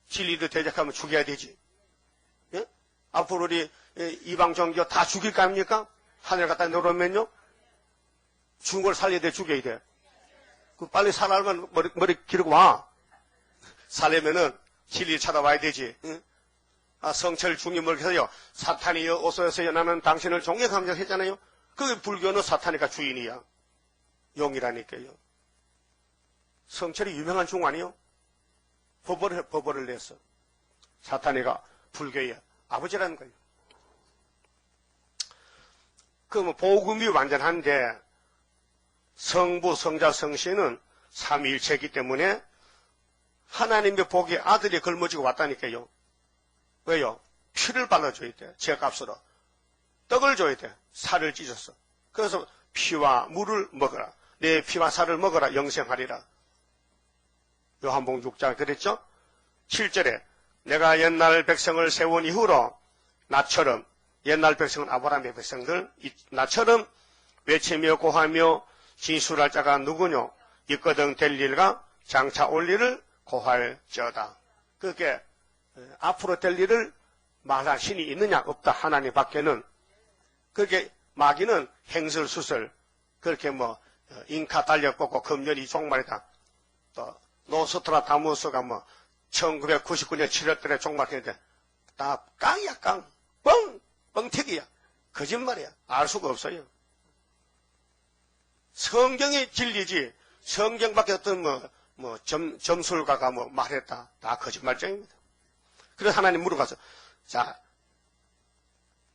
진리를 대적하면 죽여야 되지. 예? 앞으로 우리 이방 종교 다 죽일 거 아닙니까? 하늘 갖다 놓으면요. 죽은 걸 살려야 돼, 죽여야 돼. 그 빨리 살아면 머리 기르고 와. 살려면은 진리를 찾아와야 되지. 응? 성철 중임을 해서요. 사탄이여 어서 오세요. 나는 당신을 존경합니다 했잖아요. 그 불교는 사탄이가 주인이야. 용이라니까요. 성철이 유명한 중 아니요? 법어를 냈어. 사탄이가 불교의 아버지라는 거예요. 그럼 복음이 완전한데 성부, 성자, 성신은 삼위일체이기 때문에 하나님의 복이 아들이 걸머지고 왔다니까요. 왜요? 피를 발라줘야 돼. 죄값으로. 떡을 줘야 돼. 살을 찢었어. 그래서 피와 물을 먹어라. 내 피와 살을 먹어라. 영생하리라. 요한복음 6장 그랬죠? 7절에 내가 옛날 백성을 세운 이후로 나처럼, 옛날 백성은 아브라함의 백성들, 나처럼 외치며 고하며 진술할 자가 누구뇨? 있거든 될 일과 장차 올 일을 고할지어다. 그게 앞으로 될 일을 말할 신이 있느냐? 없다. 하나님 밖에는. 그렇게 마귀는 행설수설, 그렇게 잉카 달려뻗고 금년이 종말이다. 또 노스트라다무스가 1999년 7월달에 종말했는데 다 깡이야, 깡. 뻥튀기야. 거짓말이야. 알 수가 없어요. 성경이 진리지 성경밖에 어떤 점술가가 말했다. 다 거짓말쟁입니다. 그래서 하나님 물어가서, 자,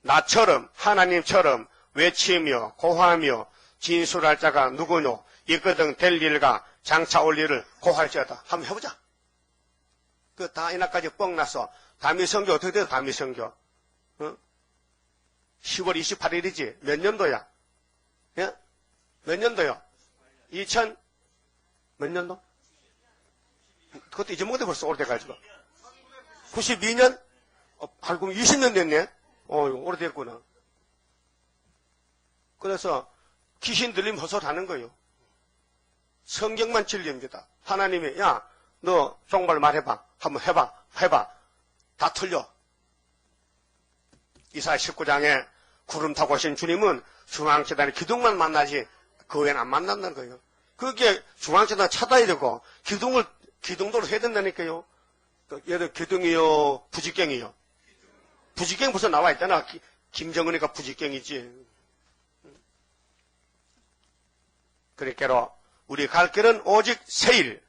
나처럼, 하나님처럼 외치며, 고하며, 진술할 자가 누구뇨? 있거든 될 일과 장차 올 일을 고할지어다. 한번 해보자. 그 다이나까지 뻥나서, 다미성교 어떻게 돼요? 다미성교. 10월 28일이지. 몇 년도야? 예? 몇 년도요? 몇 년도? 그것도 잊어먹었대 벌써 오래돼가지고. 92년? 그럼 20년 됐네? 오래됐구나. 그래서 귀신 들림 헛소리하는 거예요. 성경만 진리입니다. 하나님이 야, 너 종말 말해봐. 한번 해봐. 다 틀려. 이사야 19장에 구름 타고 오신 주님은 중앙재단의 기둥만 만나지 그 외에는 안 만난다는 거예요. 그게 중앙재단 찾아야 되고 기둥도로 해야 된다니까요. 예를 들어 기둥이요, 부직갱이요. 부직갱 벌써 나와 있잖아. 김정은이가 부직갱이지. 그러니까 우리 갈 길은 오직 새일.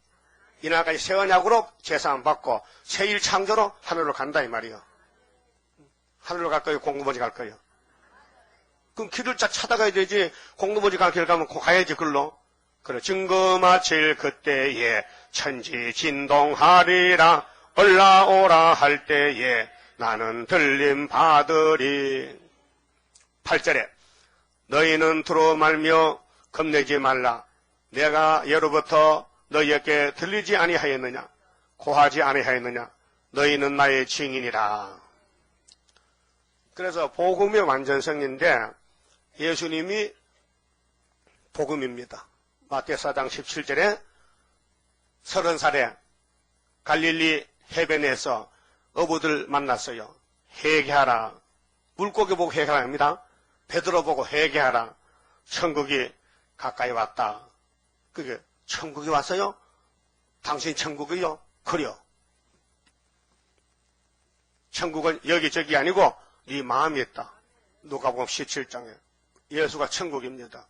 이날까지 세언약으로 제사함 받고 새일 창조로 하늘로 간다 이 말이요. 하늘로 갈 거예요? 공동모지 갈 거예요? 그럼 길을 쫙 찾아가야 되지. 공동모지 갈 길 가면 가야지 글로. 그래 증거 마칠 그때에 천지 진동하리라. 올라오라 할 때에 나는 들림 받으리. 8절에 너희는 두루 말며 겁내지 말라. 내가 예로부터 너희에게 들리지 아니하였느냐? 고하지 아니하였느냐? 너희는 나의 증인이라. 그래서 복음의 완전성인데 예수님이 복음입니다. 마태오 4장 17절에 30살에 갈릴리 해변에서 어부들 만났어요. 회개하라. 물고기 보고 회개하라 합니다. 베드로 보고 회개하라. 천국이 가까이 왔다. 그게 천국이 왔어요? 당신 천국이요? 그래요. 천국은 여기저기 아니고 네 마음에 있다. 누가복음 17장에 예수가 천국입니다.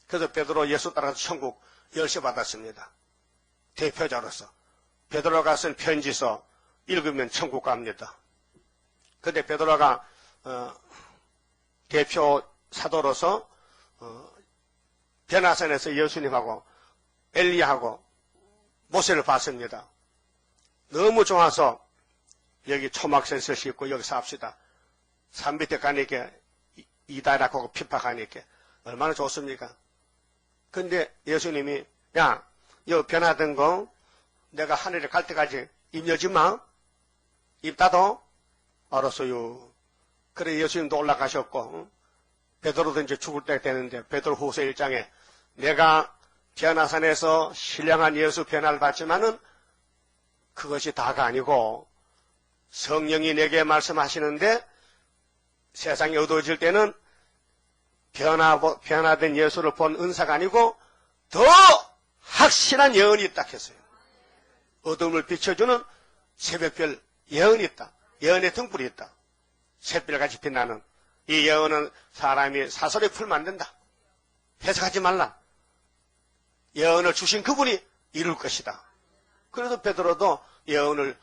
그래서 베드로 예수 따라서 천국 열쇠 받았습니다. 대표자로서 베드로가 쓴 편지서 읽으면 천국 갑니다. 그런데 베드로가 대표 사도로서 변화산에서 예수님하고 엘리야하고 모세를 봤습니다. 너무 좋아서 여기 초막센스를 싣고 여기서 합시다. 산 밑에 가니까 이다라고 핍박하니까 얼마나 좋습니까? 근데 예수님이 야, 여 변화된 거 내가 하늘에 갈 때까지 입 열지 마. 입 닫어. 알았어요. 그래 예수님도 올라가셨고 베드로도 이제 죽을 때 되는데 베드로후서 1장에 내가 변화산에서 신령한 예수 변화를 받지만은 그것이 다가 아니고 성령이 내게 말씀하시는데 세상이 어두워질 때는 변화된 예수를 본 은사가 아니고 더 확실한 예언이 있다 했어요. 어둠을 비춰주는 새벽별 예언이 있다. 예언의 등불이 있다. 샛별같이 빛나는 이 예언은 사람이 사설에 풀면 안 된다. 해석하지 말라. 예언을 주신 그분이 이룰 것이다. 그래서 베드로도 예언을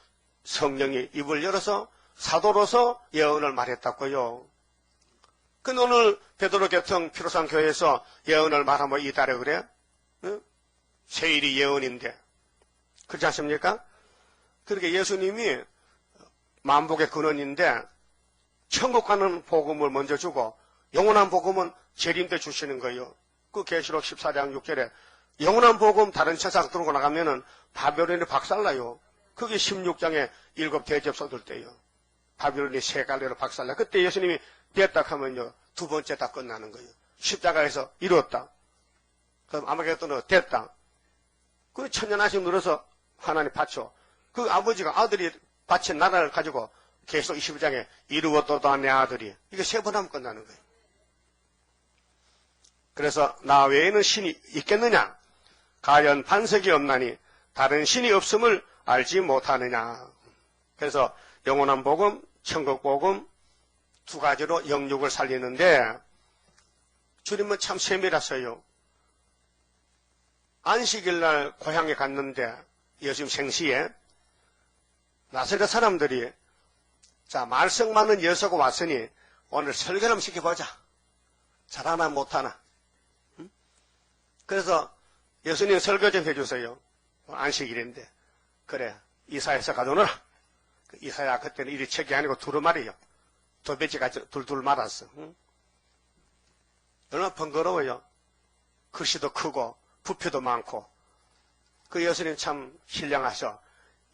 성령이 입을 열어서 사도로서 예언을 말했다고요. 근데 오늘 베드로 교통 피로상 교회에서 예언을 말하면 이달에 그래? 응? 세일이 예언인데 그렇지 않습니까? 그렇게 예수님이 만복의 근원인데 천국 가는 복음을 먼저 주고 영원한 복음은 재림때 주시는 거예요. 그 계시록 14장 6절에 영원한 복음 다른 세상 들고 나가면은 바벨론이 박살나요. 그게 16장에 7 대접 쏟을 때요. 바벨론이 세 갈래로 박살나. 그때 예수님이 됐다 하면요. 두 번째 다 끝나는 거예요. 십자가에서 이루었다. 그럼 아마겟돈은 됐다. 그 천년하심 눌러서 하나님 바쳐. 그 아버지가 아들이 바친 나라를 가지고 계속 21장에 이루었도다 내 아들이. 이게 세 번 하면 끝나는 거예요. 그래서 나 외에는 신이 있겠느냐? 가련 반석이 없나니 다른 신이 없음을 알지 못하느냐. 그래서 영원한 복음, 천국 복음 두 가지로 영육을 살리는데 주님은 참 세밀하세요. 안식일 날 고향에 갔는데 예수님 생시에 나사렛 사람들이 자 말썽 많은 여서가 왔으니 오늘 설교를 한번 시켜보자. 잘하나 못하나. 응? 그래서 예수님 설교 좀 해주세요. 안식일인데. 그래 이사야서 가져오너라. 이사야 그때는 이리 책이 아니고 두루마리요. 도배지가 둘둘 말았어. 응? 얼마나 번거로워요. 글씨도 크고 부표도 많고. 그 예수님 참 신령하셔.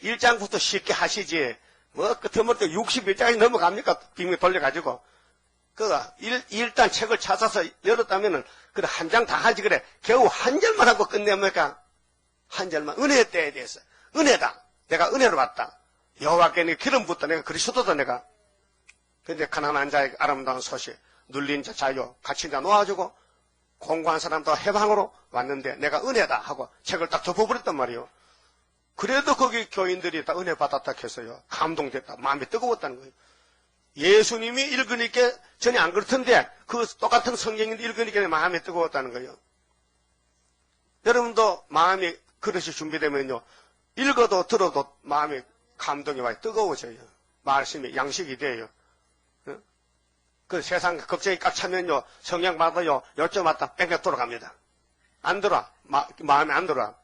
1장부터 쉽게 하시지 뭐 끝머리도 61장이 넘어갑니까? 빙빙 돌려가지고. 일단 책을 찾아서 열었다면은 그래 한 장 다 하지 그래. 겨우 한 절만 하고 끝냅니까? 한 절만. 은혜에 떼야 돼서. 은혜다. 내가 은혜로 받다. 여호와께 기름 붓다. 내가 그리스도다 내가. 근데 가난한 자의 아름다운 소식, 눌린 자 자유, 갇힌 자 놓아주고 공고한 사람도 해방으로 왔는데 내가 은혜다 하고 책을 딱 덮어버렸단 말이에요. 그래도 거기 교인들이 다 은혜 받았다 했어요. 감동됐다. 마음이 뜨거웠다는 거예요. 예수님이 읽으니까 전혀 안 그렇던데 그 똑같은 성경인데 읽으니까 마음이 뜨거웠다는 거예요. 여러분도 마음이 그릇이 준비되면요. 읽어도 들어도 마음이 감동이 와요. 뜨거워져요. 말씀이 양식이 돼요. 그 세상 걱정이 꽉 차면요. 성령 받아요. 여쭤봤다 뺑뺑 돌아갑니다. 안 들어와. 마음에 안 들어와.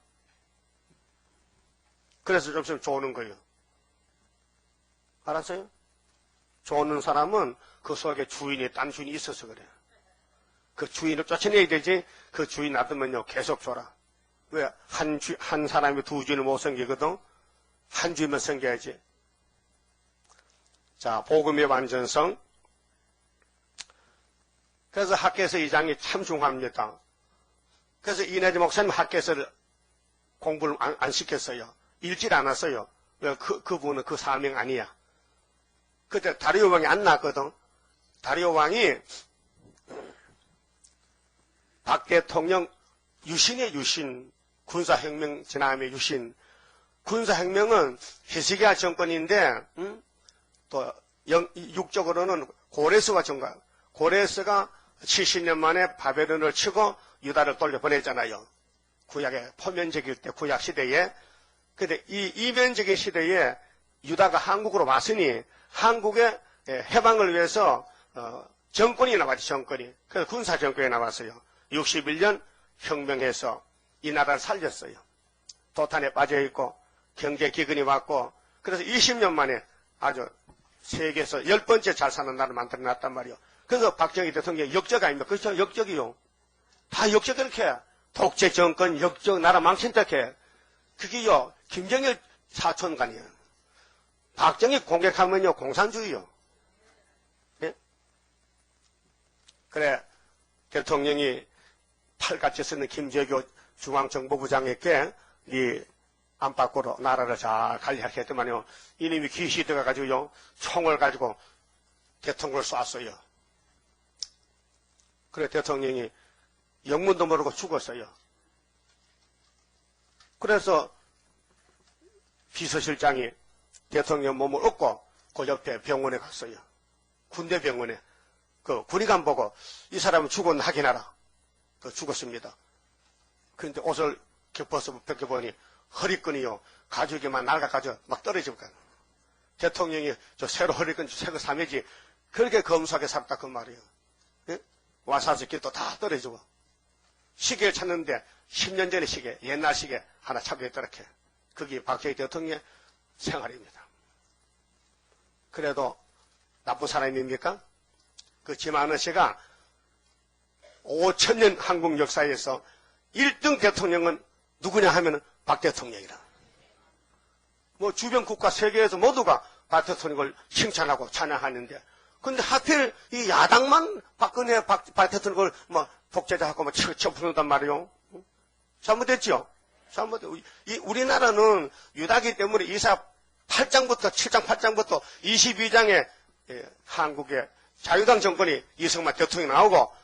그래서 좀 있으면 조는 거예요. 알았어요? 조는 사람은 그 속에 주인이, 딴 주인이 있어서 그래요. 그 주인을 쫓아내야 되지, 그 주인 놔두면요, 계속 줘라. 왜? 한 사람이 두 주인을 못 섬기거든? 한 주인만 섬겨야지. 자, 복음의 완전성. 그래서 학개서 2장이 참 중요합니다. 그래서 이내지 목사님 학개서를 공부를 안 시켰어요. 읽질 않았어요. 왜? 그분은 그 사명 아니야. 그때 다리오 왕이 안 났거든. 다리오 왕이 박 대통령 유신의 유신, 군사혁명 지남의 유신. 군사혁명은 히스기야 정권인데, 또 육적으로는 고레스가 정권. 고레스가 70년 만에 바벨론을 치고 유다를 돌려보냈잖아요. 구약의 포면적일 때, 구약 시대에. 근데 이 이면적인 시대에 유다가 한국으로 왔으니 한국의 해방을 위해서 정권이 나왔죠, 정권이. 그래서 군사 정권이 나왔어요. 61년 혁명해서 이 나라를 살렸어요. 도탄에 빠져있고 경제 기근이 왔고 그래서 20년 만에 아주 세계에서 10번째 잘 사는 나라를 만들어놨단 말이에요. 그래서 박정희 대통령이 역적 아닙니까? 그렇죠? 역적이요. 다 역적 그렇게 해. 독재 정권, 역적, 나라 망친다 해. 그게요, 김정일 사촌간이에요. 박정희 공격하면요, 공산주의요. 예? 그래, 대통령이 팔같이 쓰는 김재규 중앙정보부장에게 이 안팎으로 나라를 잘 관리하게 했더만요. 이놈이 귀신이 들어가가지고요, 총을 가지고 대통령을 쐈어요. 그래, 대통령이 영문도 모르고 죽었어요. 그래서 비서실장이 대통령 몸을 얻고 그 옆에 병원에 갔어요. 군대 병원에. 그 군의관 보고 이 사람은 죽었나 확인하라. 그 죽었습니다. 그런데 옷을 벗겨보니 허리끈이요. 가죽이만 낡아가지고 막 떨어지고 가요. 대통령이 저 새로 허리끈 새거 사매지 그렇게 검소하게 살았다 그 말이에요. 예? 와사스키 또 다 떨어지고. 시계를 찾는데 10년 전의 시계, 옛날 시계 하나 찾고 있더라. 그게 박정희 대통령의 생활입니다. 그래도 나쁜 사람입니까? 그 김한원 씨가 5천년 한국 역사에서 1등 대통령은 누구냐 하면 박 대통령이라. 뭐 주변 국가 세계에서 모두가 박 대통령을 칭찬하고 찬양하는데, 근데 하필 이 야당만 박근혜 박 대통령을 뭐 독재자하고 뭐 쳐부른단 말이요. 잘못됐죠? 우리나라는 유다기 때문에 이사 8장부터 7장 8장부터 22장에 한국의 자유당 정권이 이승만 대통령이 나오고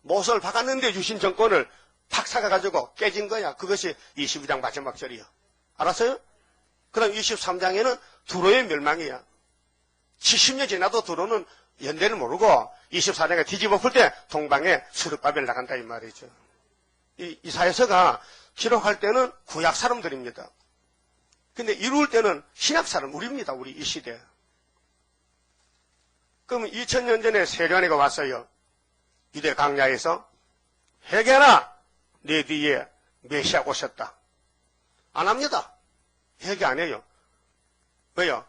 못을 박았는데 유신 정권을 박사가 가지고 깨진 거야. 그것이 22장 마지막 절이야. 알았어요? 그다음 23장에는 두로의 멸망이야. 70년 지나도 두로는 연대를 모르고 24장에 뒤집어 풀 때 동방에 수르바벨 나간다 이 말이죠. 이 사회서가 기록할 때는 구약 사람들입니다. 근데 이룰 때는 신약 사람, 우리입니다. 우리 이 시대. 그럼 2000년 전에 세련이가 왔어요. 유대 강야에서 회개하라! 내 뒤에 메시아 오셨다. 안 합니다. 회개 안 해요. 왜요?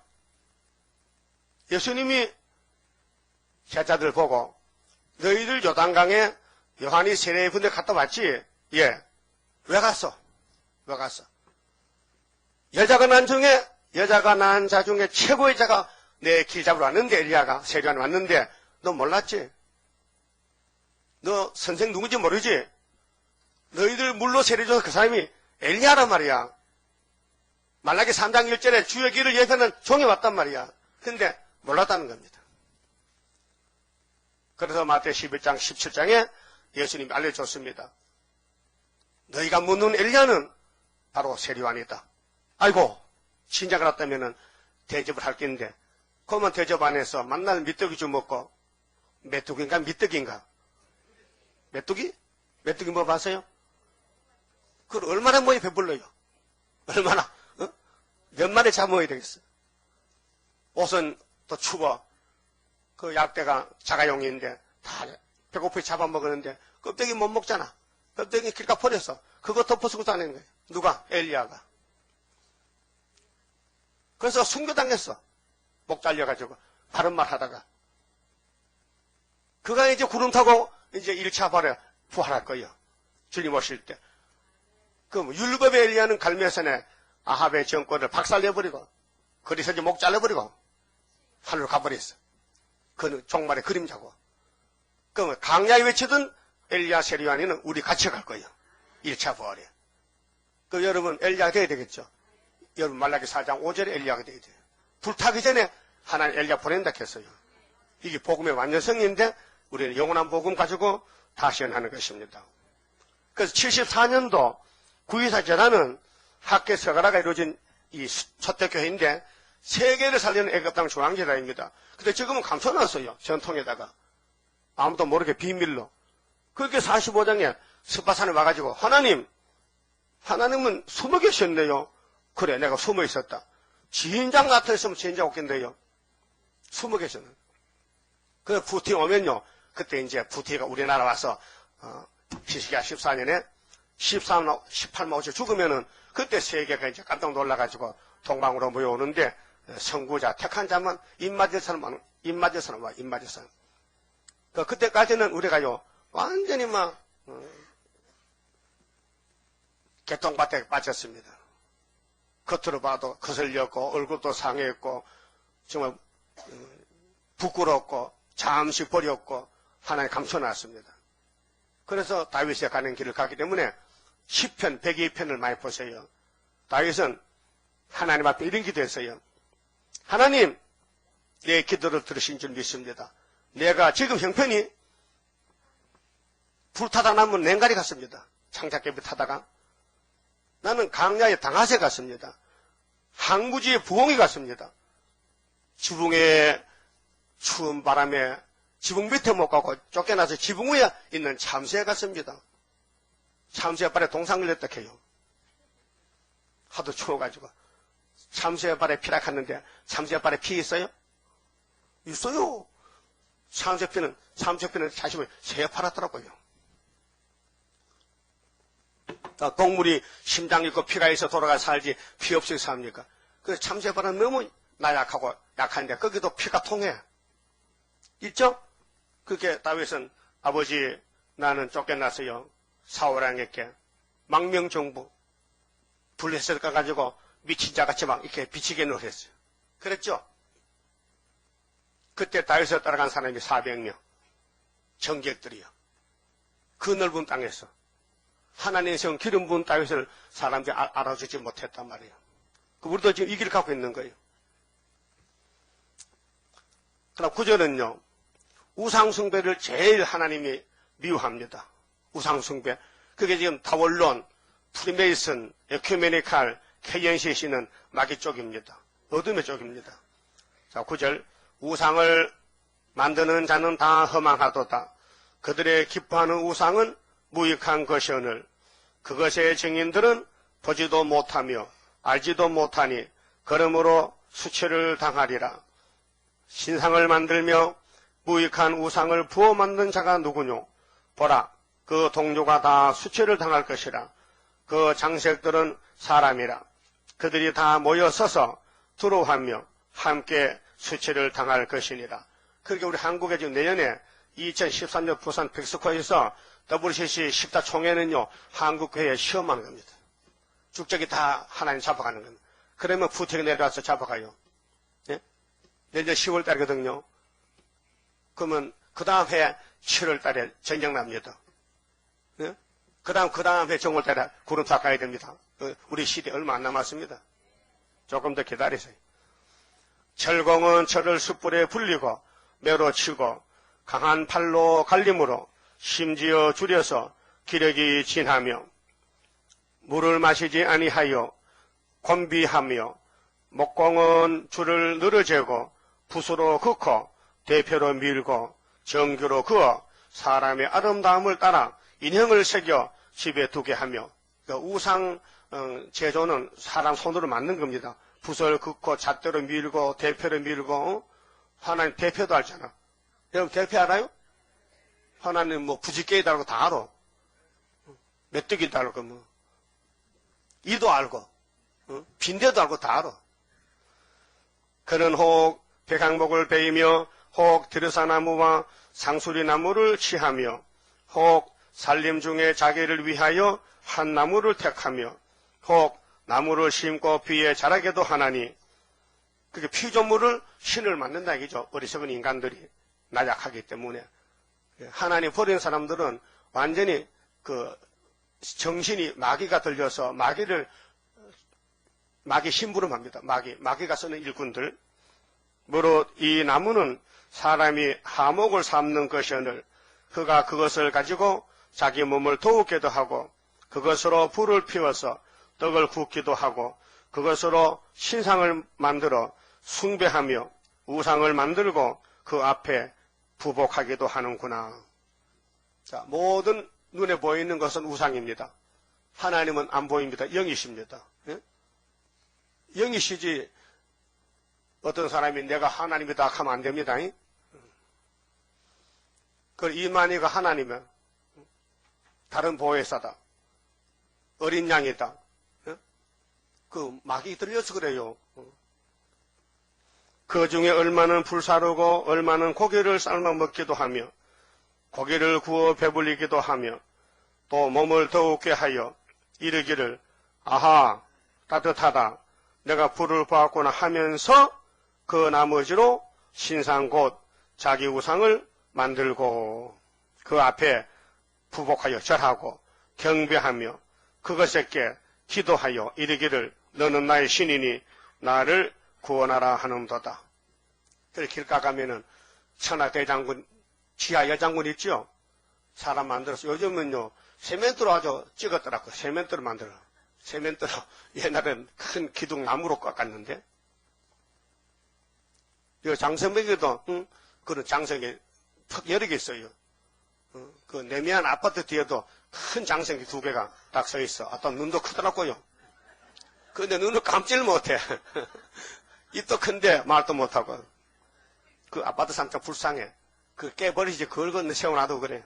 예수님이 제자들 보고 너희들 요단강에 요한이 세례 분들 갔다 왔지? 예. 왜 갔어? 왜 갔어? 여자가 난 자 중에 최고의 자가 내 길 잡으러 왔는데, 엘리야가 세례하러 왔는데, 너 몰랐지? 너 선생 누군지 모르지? 너희들 물로 세례줘서 그 사람이 엘리야란 말이야. 말라기 3장 1절에 주의 길을 예표하는 종이 왔단 말이야. 근데 몰랐다는 겁니다. 그래서 마태 11장 17장에 예수님이 알려줬습니다. 너희가 묻는 엘리야는 바로 세례요한이다. 아이고, 신작을 했다면은 대접을 할 게 있는데, 그러면 대접 안에서 만날 미떡이 좀 먹고, 메뚜기인가 미떡인가? 메뚜기? 메뚜기 뭐 봤어요? 그걸 얼마나 모이 배불러요? 얼마나? 몇 마리 잡아야 되겠어? 옷은 또 추워. 그 약대가 자가용인데 다 배고프게 잡아먹었는데 껍데기 못 먹잖아. 껍데기 길가 버렸어. 그거 덮어쓰고 다니는 거예요. 누가? 엘리야가. 그래서 순교당했어. 목 잘려가지고 바른 말 하다가. 그가 이제 구름 타고 이제 1차 부활할 거예요. 주님 오실 때. 그럼 율법의 엘리야는 갈매산에 아합의 정권을 박살내버리고 거기서 이제 목 잘라버리고 하늘로 가버렸어. 그는 종말의 그림자고. 그럼 강야에 외치던 엘리야 세리야니는 우리 같이 갈 거예요. 1차 부활에. 그 여러분 엘리야가 돼야 되겠죠. 여러분 말라기 4장 5절에 엘리야가 돼야 돼요. 불타기 전에 하나님 엘리야 보낸다 했어요. 이게 복음의 완전성인데 우리는 영원한 복음 가지고 다시연하는 것입니다. 그래서 74년도 9.24 재단은 학계 서가라가 이루어진 이 초대교회인데 세계를 살리는 애국당 중앙재단입니다. 근데 지금은 감춰놨어요. 전통에다가. 아무도 모르게 비밀로. 그렇게 45장에 스파산에 와가지고 하나님은 숨어 계셨네요. 그래 내가 숨어 있었다. 지인장 나타났으면 지인장 없겠네요. 숨어 계셨네. 그 부티 오면요. 그때 이제 부티가 우리나라 와서 히스기야 14년에 18만 5천 죽으면은 그때 세계가 이제 깜짝 놀라가지고 동방으로 모여오는데 선구자 택한 자만 입맞을 사람 와. 입맞을 사람. 그때까지는 우리가요 완전히 막 개똥밭에 빠졌습니다. 겉으로 봐도 거슬렸고 얼굴도 상했고 정말 부끄럽고 잠시 버렸고 하나님 감춰놨습니다. 그래서 다윗이 가는 길을 가기 때문에 10편, 102편을 많이 보세요. 다윗은 하나님 앞에 이런 기도했어요. 하나님, 내 기도를 들으신 줄 믿습니다. 내가 지금 형편이 불타다 남은 냉가리 같습니다. 창작개비 타다가. 나는 강야의 당하새 같습니다. 항구지의 부엉이 같습니다. 지붕의 추운 바람에 지붕 밑에 못 가고 쫓겨나서 지붕 위에 있는 참새 같습니다. 참새 발에 동상 걸렸다 해요. 하도 추워가지고. 참새 발에 피라 갔는데 참새 발에 피 있어요? 있어요. 참새피는 자신을 새 팔았더라고요. 동물이 심장 있고 피가 있어 돌아가 살지 피 없이 삽니까? 그래서 참새발은 너무 나약하고 약한데 거기도 피가 통해. 있죠? 그렇게 다윗은 아버지 나는 쫓겨났어요. 사울왕에게 망명정부 블레셋 가가지고 미친 자같이 막 이렇게 비치게 노렸어요. 그랬죠? 그때 다윗을 따라간 사람이 400명 정객들이요. 그 넓은 땅에서 하나님의 성 기름 부은 다윗을 사람들이 알아주지 못했단 말이에요. 우리도 지금 이 길을 갖고 있는 거예요. 그럼 9절은요. 우상숭배를 제일 하나님이 미워합니다. 우상숭배. 그게 지금 다원론, 프리메이슨, 에큐메니칼, KNCC는 마귀 쪽입니다. 어둠의 쪽입니다. 자, 9절. 우상을 만드는 자는 다 허망하도다. 그들의 기뻐하는 우상은 무익한 것이오늘 그것의 증인들은 보지도 못하며 알지도 못하니 그러므로 수치를 당하리라. 신상을 만들며 무익한 우상을 부어 만든 자가 누구뇨? 보라, 그 동료가 다 수치를 당할 것이라. 그 장색들은 사람이라. 그들이 다 모여 서서 두려워하며 함께 수치를 당할 것이니라. 그렇게 우리 한국에 지금 내년에 2013년 부산 백스코에서 WCC 10다 총회는요, 한국교회에 시험하는 겁니다. 죽적이 다 하나님 잡아가는 겁니다. 그러면 부택이 내려와서 잡아가요. 예? 내년 10월 달이거든요. 그러면 그 다음 해 7월 달에 전쟁 납니다. 예? 그 다음 해 정월 달에 구름 닦아야 됩니다. 우리 시대 얼마 안 남았습니다. 조금 더 기다리세요. 철공은 철을 숯불에 불리고 매로 치고 강한 팔로 갈림으로 심지어 줄여서 기력이 진하며 물을 마시지 아니하여 곤비하며 목공은 줄을 늘어재고 붓으로 긋고 대표로 밀고 정교로 그어 사람의 아름다움을 따라 인형을 새겨 집에 두게 하며 우상 제조는 사람 손으로 만든 겁니다. 붓을 긋고 잣대로 밀고 대표로 밀고 하나님 대표도 알잖아. 여러분 대표 알아요? 하나님 뭐 부지개이도 알고 다 알아. 메뚜기도 알고 뭐 이도 알고 빈대도 알고 다 알아. 그는 혹 백향목을 베이며 혹 드르사나무와 상수리나무를 취하며 혹 산림 중에 자기를 위하여 한 나무를 택하며 혹 나무를 심고 비에 자라게도 하나니 그게 피조물을 신을 만든다 이거죠. 어리석은 인간들이 나약하기 때문에 하나님 버린 사람들은 완전히 그 정신이 마귀가 들려서 마귀 심부름합니다. 마귀가 쓰는 일꾼들. 무릇 이 나무는 사람이 하목을 삼는 것이오늘 그가 그것을 가지고 자기 몸을 더우게도 하고 그것으로 불을 피워서 떡을 굽기도 하고 그것으로 신상을 만들어 숭배하며 우상을 만들고 그 앞에 부복하기도 하는구나. 자, 모든 눈에 보이는 것은 우상입니다. 하나님은 안 보입니다. 영이십니다. 예? 영이시지 어떤 사람이 내가 하나님이다 하면 안 됩니다. 그 이만희가 하나님은 다른 보혜사다. 어린 양이다. 그 마귀 들려서 그래요. 그 중에 얼마는 불사르고 얼마는 고기를 삶아 먹기도 하며 고기를 구워 배불리기도 하며 또 몸을 더우게 하여 이르기를 아하 따뜻하다 내가 불을 보았구나 하면서 그 나머지로 신상 곧 자기 우상을 만들고 그 앞에 부복하여 절하고 경배하며 그것에게 기도하여 이르기를 너는 나의 신이니 나를 구원하라 하는도다. 그래서 길가 가면은 천하대장군 지하 여장군 있죠? 사람 만들어서 요즘은요 세멘트로 아주 찍었더라고. 세멘트로 만들어. 세멘트로 옛날엔 큰 기둥 나무로 깎았는데 이 장성벽에도 그런 장성이 턱 여러 개 있어요. 그 내미안 아파트 뒤에도 큰 장성이 2개가 딱 서 있어. 어떤 눈도 크더라고요. 근데 눈을 감질 못해. 입도 큰데 말도 못하고. 그 아파트 산장 불쌍해. 그 깨버리지 그걸 건너 세워놔도 그래.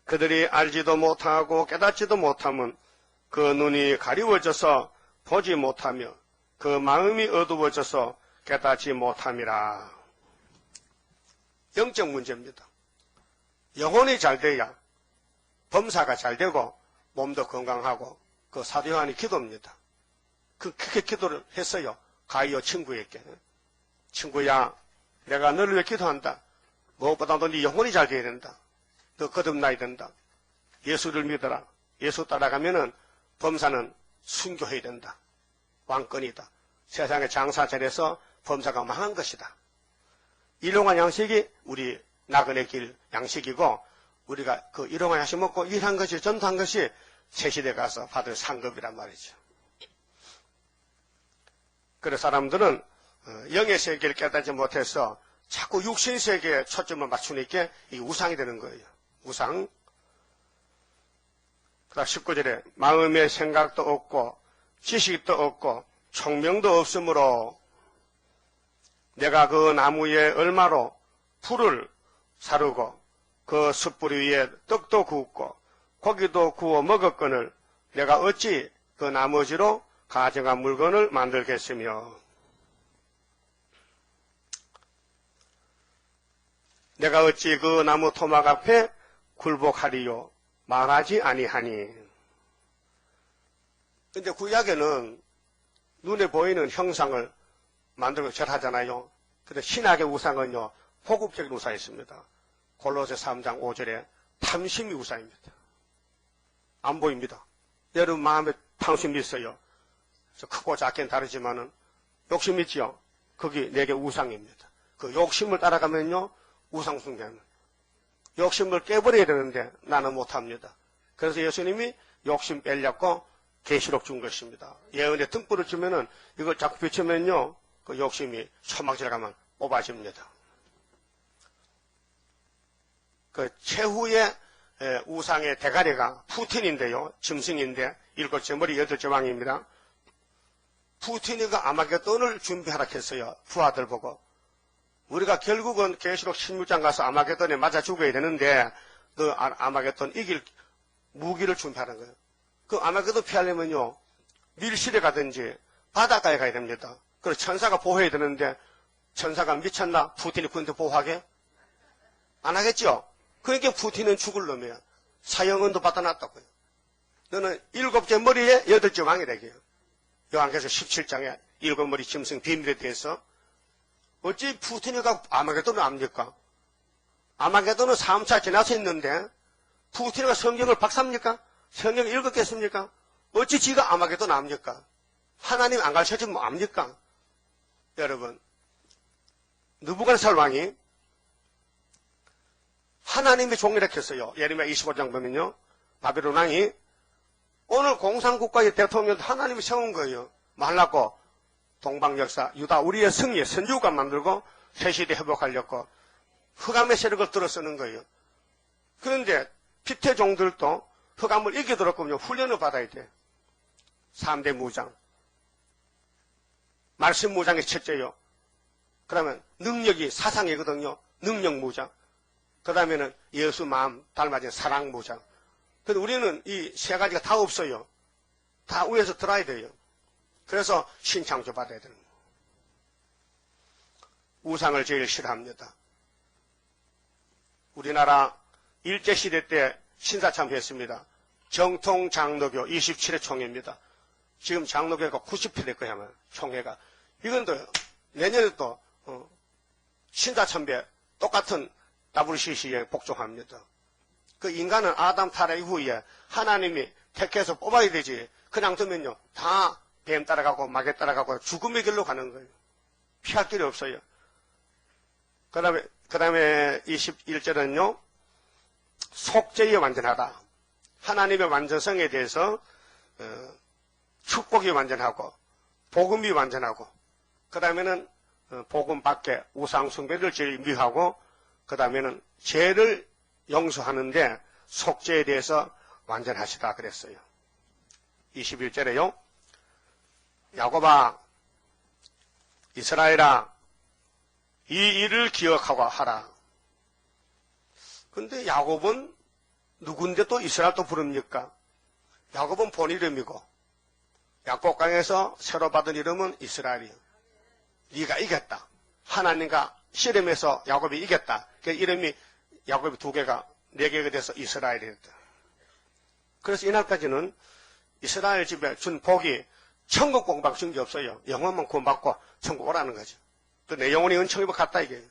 그들이 알지도 못하고 깨닫지도 못하면 그 눈이 가리워져서 보지 못하며 그 마음이 어두워져서 깨닫지 못함이라. 영적 문제입니다. 영혼이 잘 돼야 범사가 잘 되고 몸도 건강하고 그 사도 요한이 기도입니다. 그렇게 기도를 했어요. 가이오 친구에게. 친구야 내가 너를 위해 기도한다. 무엇보다도 네 영혼이 잘 돼야 된다. 너 거듭나야 된다. 예수를 믿어라. 예수 따라가면은 범사는 순교해야 된다. 왕권이다. 세상에 장사 잘해서 범사가 망한 것이다. 일용할 양식이 우리 나그네 길 양식이고 우리가 그 일용할 양식 먹고 일한 것이 전도한 것이 새 시대 가서 받을 상급이란 말이죠. 그래서 사람들은 영의 세계를 깨닫지 못해서 자꾸 육신 세계에 초점을 맞추니까 이게 우상이 되는 거예요. 우상. 그다음 19절에 마음의 생각도 없고 지식도 없고 총명도 없으므로 내가 그 나무에 얼마로 풀을 사르고 그 숯불 위에 떡도 굽고 고기도 구워 먹었거늘 내가 어찌 그 나머지로 가정한 물건을 만들겠으며 내가 어찌 그 나무 토막 앞에 굴복하리요 말하지 아니하니. 근데 구약에는 눈에 보이는 형상을 만들고 절하잖아요. 근데 신학의 우상은요 호국적인 우상이 있습니다. 골로새 3장 5절에 탐심이 우상입니다. 안 보입니다. 여러분 마음에 탐심이 있어요. 크고 작게는 다르지만은 욕심 있지요. 그게 내게 우상입니다. 그 욕심을 따라가면요 우상 숭배는 욕심을 깨버려야 되는데 나는 못합니다. 그래서 예수님이 욕심 빼려고 계시록 준 것입니다. 예언에 등불을 주면은 이걸 자꾸 비추면요 그 욕심이 소막질 가면 뽑아집니다. 그 최후의 우상의 대가리가 푸틴인데요. 짐승인데 7째 머리 8째 왕입니다. 푸틴이가 아마겟돈을 준비하라 했어요. 부하들 보고. 우리가 결국은 계시록 16장 가서 아마겟돈에 맞아 죽어야 되는데 그 아마겟돈 이길 무기를 준비하는 거예요. 그 아마겟돈 피하려면요 밀실에 가든지 바닷가에 가야 됩니다. 그래서 천사가 보호해야 되는데 천사가 미쳤나? 푸틴이 군대 보호하게? 안 하겠죠? 그러니까 푸틴은 죽을 놈이야. 사형은도 받아놨다고요. 너는 7째 머리에 8째 왕이 되게요. 요한계시록 17장에 7머리 짐승 비밀에 대해서 어찌 푸틴이가 아마겟돈을 압니까? 아마게도는 3차 지나서 있는데 푸틴이가 성경을 박삽니까? 성경을 읽었겠습니까? 어찌 지가 아마게도 나옵니까? 하나님 안 가르쳐주면 뭐 압니까? 여러분, 느부갓네살 왕이 하나님의 종이라 했어요. 예레미야 25장 보면요. 바벨론 왕이 오늘 공산국가의 대통령도 하나님이 세운 거예요. 말랐고 동방 역사, 유다 우리의 승리, 선지국가 만들고 새시대 회복하려고 흑암의 세력을 들어서는 거예요. 그런데 피태종들도 흑암을 이기도록 훈련을 받아야 돼. 3대 무장. 말씀 무장이 첫째요. 그러면 능력이 사상이거든요. 능력 무장. 그 다음에는 예수 마음 닮아진 사랑 무장. 근데 우리는 이 세 가지가 다 없어요. 다 위에서 들어야 돼요. 그래서 신창조 받아야 되는 거예요. 우상을 제일 싫어합니다. 우리나라 일제시대 때 신사참배했습니다. 정통 장로교 27회 총회입니다. 지금 장로교가 90회 될 거야, 아마 총회가. 이건 또 내년에 또 신사참배 똑같은 WCC에 복종합니다. 그 인간은 아담 타락 이후에 하나님이 택해서 뽑아야 되지. 그냥 두면요 다 뱀 따라가고 마개 따라가고 죽음의 길로 가는 거예요. 피할 길이 없어요. 그 다음에 21절은요. 속죄에 완전하다. 하나님의 완전성에 대해서 축복이 완전하고 복음이 완전하고 그 다음에는 복음 밖에 우상 숭배를 제일 미하고 그 다음에는 죄를 용서하는데 속죄에 대해서 완전하시다 그랬어요. 21절에요. 야곱아 이스라엘아 이 일을 기억하고 하라. 근데 야곱은 누군데 또 이스라엘 또 부릅니까? 야곱은 본 이름이고 야곱강에서 새로 받은 이름은 이스라엘이에요. 네가 이겼다. 하나님과 씨름해서 야곱이 이겼다. 그 이름이 야곱이 2개가 4개가 돼서 이스라엘이었다. 그래서 이날까지는 이스라엘 집에 준 복이 천국 공방 준 게 없어요. 영혼만 구원받고 천국 오라는 거죠. 또 내 영혼이 은총입어 갔다 이게.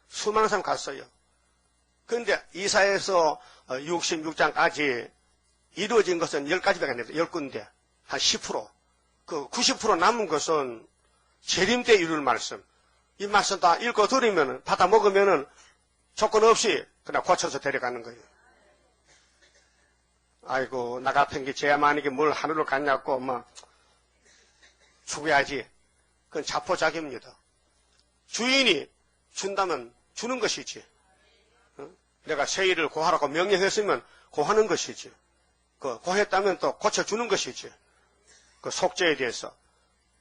수많은 사람 갔어요. 그런데 이사에서 66장까지 이루어진 것은 10가지밖에 안 됩니다. 10군데. 한 10%. 그 90% 남은 것은 재림 때 이룰 말씀. 이 말씀 다 읽고 들으면 받아 먹으면은 조건 없이 그냥 고쳐서 데려가는 거예요. 아이고 나 같은 게 죄 많으게 뭘 하늘로 갔냐고 막 죽어야지. 그건 자포자기입니다. 주인이 준다면 주는 것이지. 내가 세일을 고하라고 명령했으면 고하는 것이지. 그 고했다면 또 고쳐주는 것이지. 그 속죄에 대해서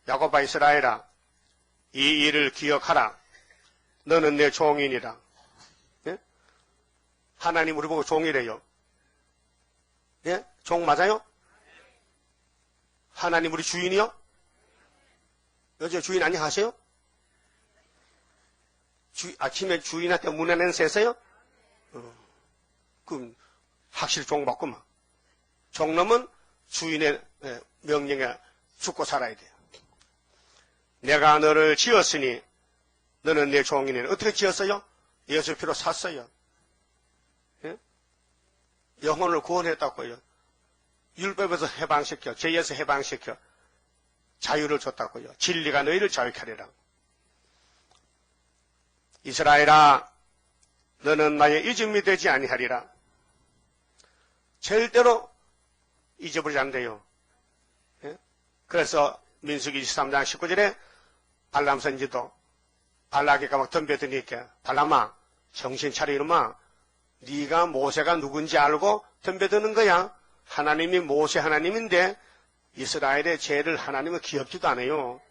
야곱아 이스라엘아 이 일을 기억하라. 너는 내 종이니라. 예? 하나님 우리 보고 종이래요. 예? 종 맞아요? 하나님 우리 주인이요? 요즘 주인 안녕하세요? 아침에 주인한테 문에 내세서요? 그럼 확실히 종 받구만. 종놈은 주인의 명령에 죽고 살아야 돼요. 내가 너를 지었으니 너는 내 종이니. 어떻게 지었어요? 예수 피로 샀어요. 예? 영혼을 구원했다고요. 율법에서 해방시켜, 죄에서 해방시켜 자유를 줬다고요. 진리가 너희를 자유케 하리라. 이스라엘아 너는 나의 잊음이 되지 아니하리라. 절대로 잊어버리지 않대요. 예? 그래서 민수기 23장 19절에 발람 선지도 발락이가 막 덤벼드니까 발람아 정신 차려 이놈아 네가 모세가 누군지 알고 덤벼드는 거야. 하나님이 모세 하나님인데 이스라엘의 죄를 하나님은 기억지도 않아요.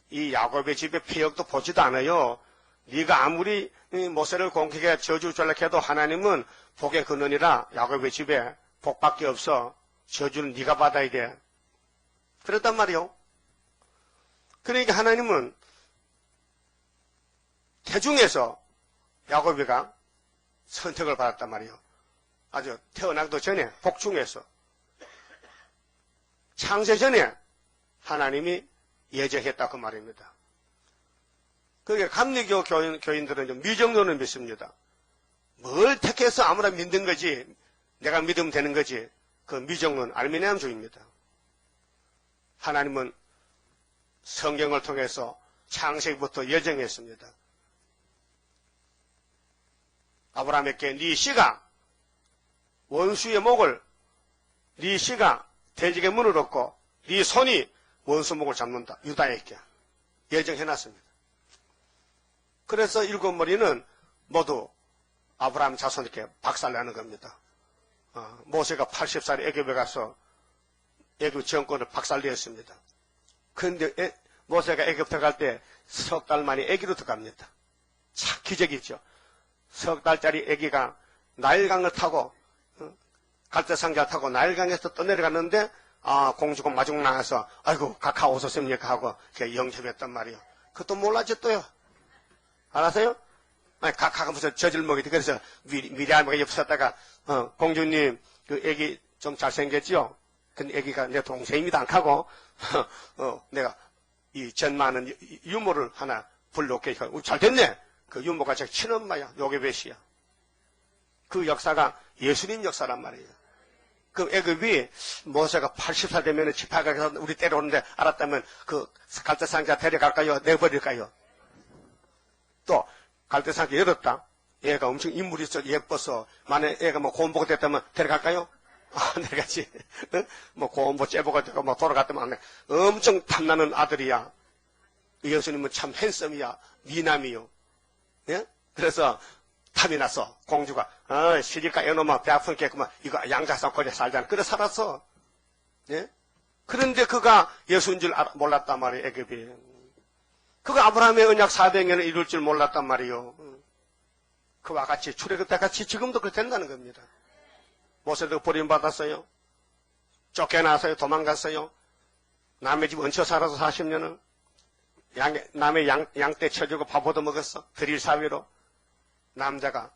이 야곱의 집에 폐역도 보지도 않아요. 네가 아무리 모세를 공격해 저주 전락해도 하나님은 복의 근원이라 야곱의 집에 복밖에 없어. 저주는 네가 받아야 돼. 그랬단 말이요. 그러니까 하나님은 태중에서 야곱이가 선택을 받았단 말이요. 아주 태어나기도 전에 복중에서 창세 전에 하나님이 예정했다 그 말입니다. 그게 감리교 교인들은 좀 미정론을 믿습니다. 뭘 택해서 아무나 믿는 거지, 내가 믿으면 되는 거지. 그 미정은 알미니안주의입니다. 하나님은 성경을 통해서 창세기부터 예정했습니다. 아브라함에게 네 씨가 원수의 목을, 네 씨가 돼지의 문을 얻고 네 손이 원수 목을 잡는다. 유다에게 예정해놨습니다. 그래서 일곱 머리는 모두 아브라함 자손에게 박살나는 겁니다. 모세가 80살에 애굽에 가서 애굽 정권을 박살내었습니다. 그런데 모세가 애굽 들어갈 때 석 달 만에 애기로 들어갑니다. 참 기적이죠. 석 달짜리 애기가 나일강을 타고 갈대상자 타고 나일강에서 떠내려갔는데 공주가 마중 나와서 아이고 각하 오셨습니까 하고 영접했단 말이에요. 그것도 몰랐죠 또요. 알았어요? 아니, 각하가 무슨 저질먹이지. 그래서 미리암이 옆에 섰다가 공주님 그 애기 좀 잘생겼죠? 근데 애기가 내 동생입니다 안 하고 내가 이 전마는 유모를 하나 불러올게. 잘 됐네. 그 유모가 제 친엄마야. 요게벳이야. 그 역사가 예수님 역사란 말이에요. 그 애굽이 모세가 80살 되면 지파가서 우리 때려오는데 알았다면 그 갈대상자 데려갈까요? 내버릴까요? 또 갈대상자 열었다. 애가 엄청 인물이 있어 예뻐서 만약 애가 뭐 고음보가 됐다면 데려갈까요? 내가지. 뭐 고음보 째보가 되고 뭐 돌아갔다면 엄청 탐나는 아들이야. 예수님은 참 핸섬이야. 미남이요. 예? 그래서 탐이 나서 공주가 시집가 애놈아 배 아프겠구만 이거 양자상 거리에 살잖아. 그래 살았어. 예? 그런데 그가 예수인 줄 몰랐단 말이에요. 애굽이. 그가 아브라함의 언약 400년을 이룰 줄 몰랐단 말이에요. 그와 같이 출애굽 때 같이 지금도 그렇게 된다는 겁니다. 모세도 버림받았어요. 쫓겨나서요. 도망갔어요. 남의 집 얹혀 살아서 40년을 남의 양떼 쳐주고 밥 얻어먹었어. 드릴 사위로. 남자가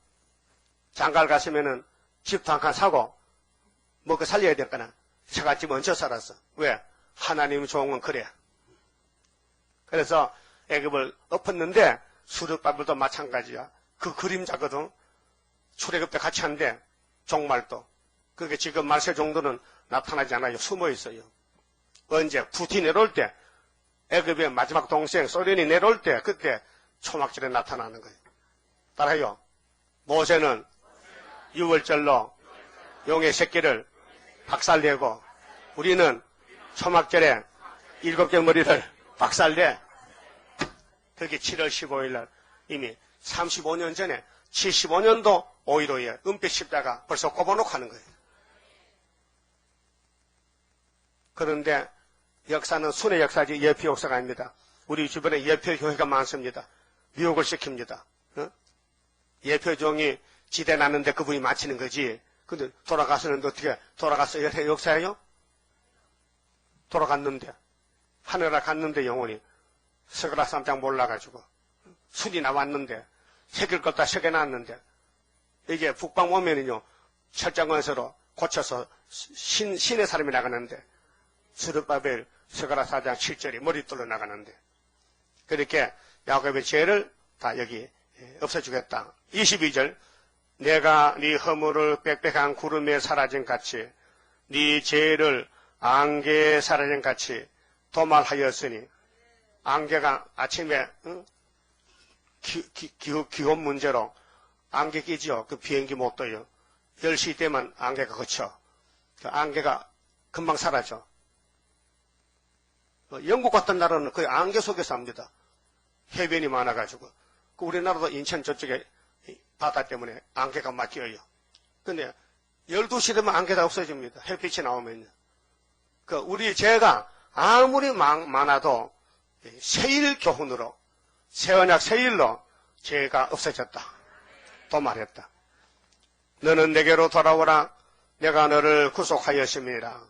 장가를 갔으면은 집도 한 칸 사고 먹고 살려야 될거나 처갓집 얹혀 살았어. 왜? 하나님 좋은 건 그래. 그래서 애굽을 엎었는데 수르바벨도 마찬가지야. 그 그림자거든. 출애굽 때 같이 한데 종말도. 그게 지금 말세 정도는 나타나지 않아요. 숨어 있어요. 언제 푸틴 내려올 때 애굽의 마지막 동생 소련이 내려올 때 그때 초막절에 나타나는 거예요. 따라요. 모세는 6월절로 용의 새끼를 박살내고 우리는 초막절에 7개 머리를 박살내. 그게 7월 15일 날 이미 35년 전에 75년도 5.15에 은빛 십자가 벌써 꼽아놓고 하는 거예요. 그런데 역사는 순회 역사지 예표 역사가 아닙니다. 우리 주변에 예표 교회가 많습니다. 미혹을 시킵니다. 예표종이 지대 났는데 그분이 마치는 거지. 근데 돌아가서는 어떻게 돌아가서 역사예요? 돌아갔는데 하늘에 갔는데 영혼이 서그라 쌈장 몰라가지고 순이 나왔는데 새길 것 다 새겨놨는데 이게 북방 오면은요 철장원서로 고쳐서 신의 사람이 나가는데 스룹바벨 서가라 4장 7절이 머리 뚫려 나가는데 그렇게 야곱의 죄를 다 여기 없애주겠다. 22절 내가 네 허물을 빽빽한 구름에 사라진 같이 네 죄를 안개에 사라진 같이 도말하였으니 안개가 아침에 기온 문제로 안개 끼죠. 그 비행기 못 떠요. 10시 때만 안개가 그쳐. 그 안개가 금방 사라져. 영국 같은 나라는 거의 안개 속에 삽니다. 해변이 많아가지고. 그 우리나라도 인천 저쪽에 바다 때문에 안개가 막 끼어요. 근데 12시 되면 안개가 없어집니다. 햇빛이 나오면요. 그 우리 죄가 아무리 많아도 세일 교훈으로 새언약 세일로 죄가 없어졌다. 도말했다. 너는 내게로 돌아오라. 내가 너를 구속하였음이라.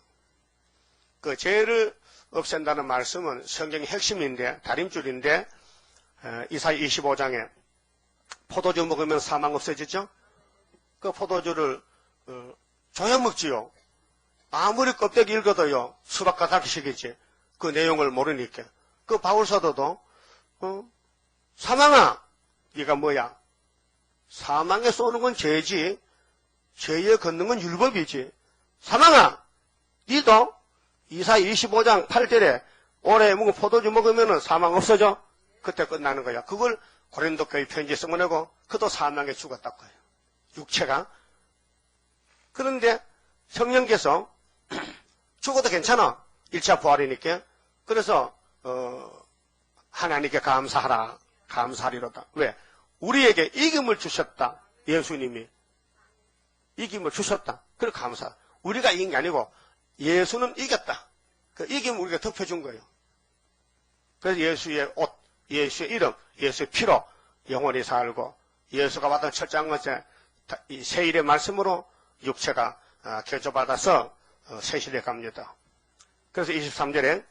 그 죄를 없앤다는 말씀은 성경의 핵심인데 다림줄인데 이사야 25장에 포도주 먹으면 사망 없어지죠? 그 포도주를 조여 먹지요. 아무리 껍데기 읽어도요 수박과 다기시겠지. 그 내용을 모르니까. 그 바울 사도도 사망아 네가 뭐야? 사망에 쏘는 건 죄지. 죄에 걷는 건 율법이지. 사망아, 니도 이사 25장 8절에 올해 먹은 포도주 먹으면 사망 없어져? 그때 끝나는 거야. 그걸 고린도 교회 편지에 써보내고 그도 사망에 죽었다고 해요. 육체가. 그런데 성령께서 죽어도 괜찮아. 1차 부활이니까. 그래서 하나님께 감사하리로다. 왜? 우리에게 이김을 주셨다. 예수님이 이김을 주셨다. 그래 감사. 우리가 이긴 게 아니고 예수는 이겼다. 그 이김을 우리가 덮여준 거예요. 그래서 예수의 옷, 예수의 이름, 예수의 피로 영원히 살고 예수가 받은 철저한 것에 이 세일의 말씀으로 육체가 개조받아서 세실에 갑니다. 그래서 23절에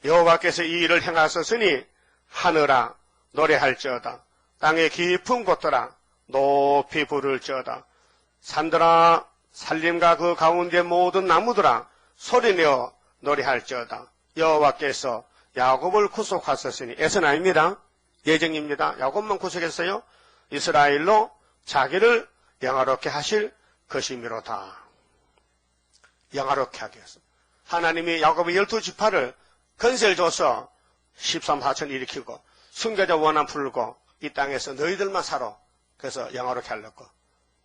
여호와께서 이 일을 행하셨으니 하늘아 노래할지어다. 땅의 깊은 곳들아 높이 부를지어다. 산들아 산림과 그 가운데 모든 나무들아 소리내어 노래할지어다. 여호와께서 야곱을 구속하셨으니 에서는 아닙니다. 예정입니다. 야곱만 구속했어요. 이스라엘로 자기를 영화롭게 하실 것이미로다. 영화롭게 하기 위해서 하나님이 야곱의 12지파를 건세를 줘서 13사천 일으키고 순교자 원한 풀고 이 땅에서 너희들만 살아. 그래서 영화롭게 하려고.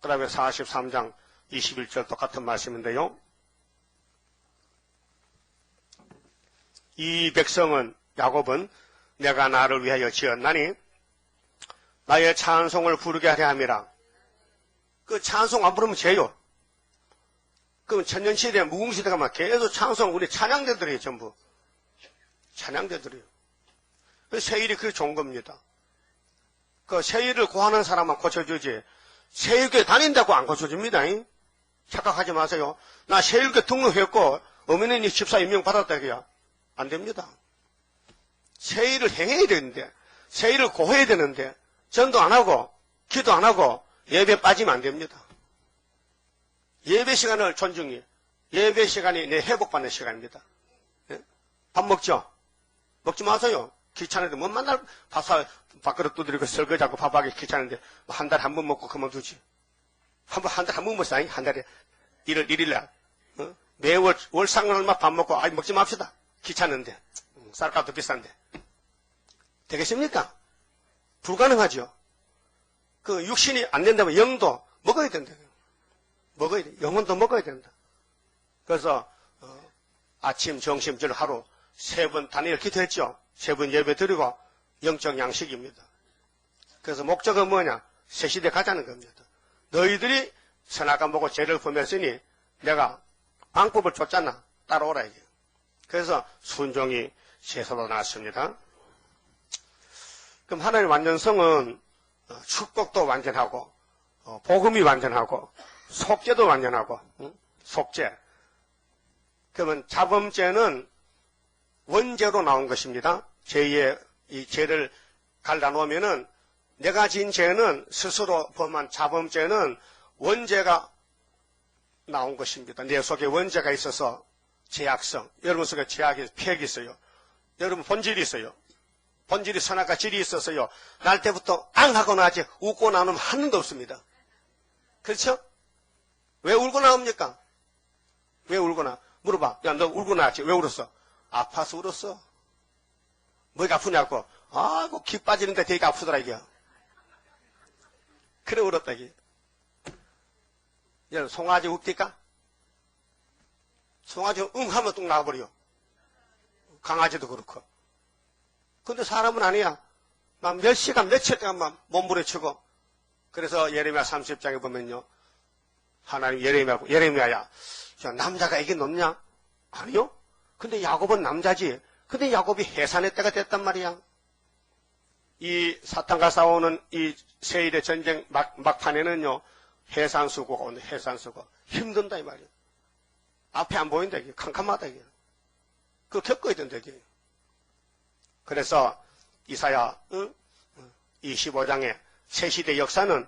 그 다음에 43장 21절 똑같은 말씀인데요. 이 백성은 야곱은 내가 나를 위하여 지었나니 나의 찬송을 부르게 하려 함이라. 그 찬송 안 부르면 죄요. 그럼 천년시대 무궁시대가 막 계속 찬송 우리 찬양대들이에요. 전부 찬양대들이에요. 세일이 그게 좋은 겁니다. 그 세일을 구하는 사람만 고쳐주지 세일교회 다닌다고 안 고쳐줍니다. 착각하지 마세요. 나 세일교회 등록했고 어머니는 집사 임명 받았다고요. 안 됩니다. 세일을 행해야 되는데 세일을 고해야 되는데 전도 안 하고 기도 안 하고 예배 빠지면 안 됩니다. 예배 시간을 존중해. 예배 시간이 내 회복받는 시간입니다. 예? 밥 먹죠? 먹지 마세요. 귀찮은데 뭐 맨날 밥그릇 두드리고 설거지하고 밥하기 귀찮은데 뭐 한 달에 한 번 먹고 그만두지. 한 달에 한 번 먹었어. 한 달에 1일날 매월 월상날만 밥 먹고 먹지 맙시다. 귀찮은데 쌀값도 비싼데 되겠습니까? 불가능하죠. 그 육신이 안 된다면 영도 먹어야 된다. 먹어야 돼. 영혼도 먹어야 된다. 그래서 아침, 점심, 저녁 하루 3번 단일 기도했죠. 3번 예배 드리고 영적 양식입니다. 그래서 목적은 뭐냐? 새 시대 가자는 겁니다. 너희들이 선악과 보고 죄를 범했으니 내가 방법을 줬잖아. 따라오라 이게. 그래서 순종이 제사로 나왔습니다. 그럼 하나님의 완전성은 축복도 완전하고 복음이 완전하고 속죄도 완전하고 속죄. 그러면 자범죄는 원죄로 나온 것입니다. 죄의 이 죄를 갈라놓으면은 내가 지은 죄는 스스로 범한 자범죄는 원죄가 나온 것입니다. 내 속에 원죄가 있어서 죄악성, 여러분 속에 죄악이 폐역이 있어요. 여러분 본질이 있어요. 본질이 선악과 질이 있어서요. 날 때부터 앙 하고 나지 웃고 나오면 하는도 없습니다. 그렇죠? 왜 울고 나옵니까? 왜 울고 나? 물어봐. 야, 너 울고 나왔지? 왜 울었어? 아파서 울었어. 뭐가 아프냐고. 아이고, 기 빠지는데 되게 아프더라, 이게. 그래 울었다, 이게. 여러분, 송아지 웃기까? 송아지 응 하면 뚝 나와버려. 강아지도 그렇고. 근데 사람은 아니야. 막 몇 시간, 며칠 동안 몸부림치고. 그래서 예레미야 30장에 보면요. 하나님 예레미야야. 남자가 이게 높냐? 아니요. 근데 야곱은 남자지. 근데 야곱이 해산의 때가 됐단 말이야. 이 사탄과 싸우는 이 세일의 전쟁 막판에는요. 해산수고가 오는 해산수고. 힘든다 이 말이야. 앞에 안 보인다 이게. 캄캄하다 이게. 그거 겪어야 된다 이게. 그래서 이사야 25장에 새시대 역사는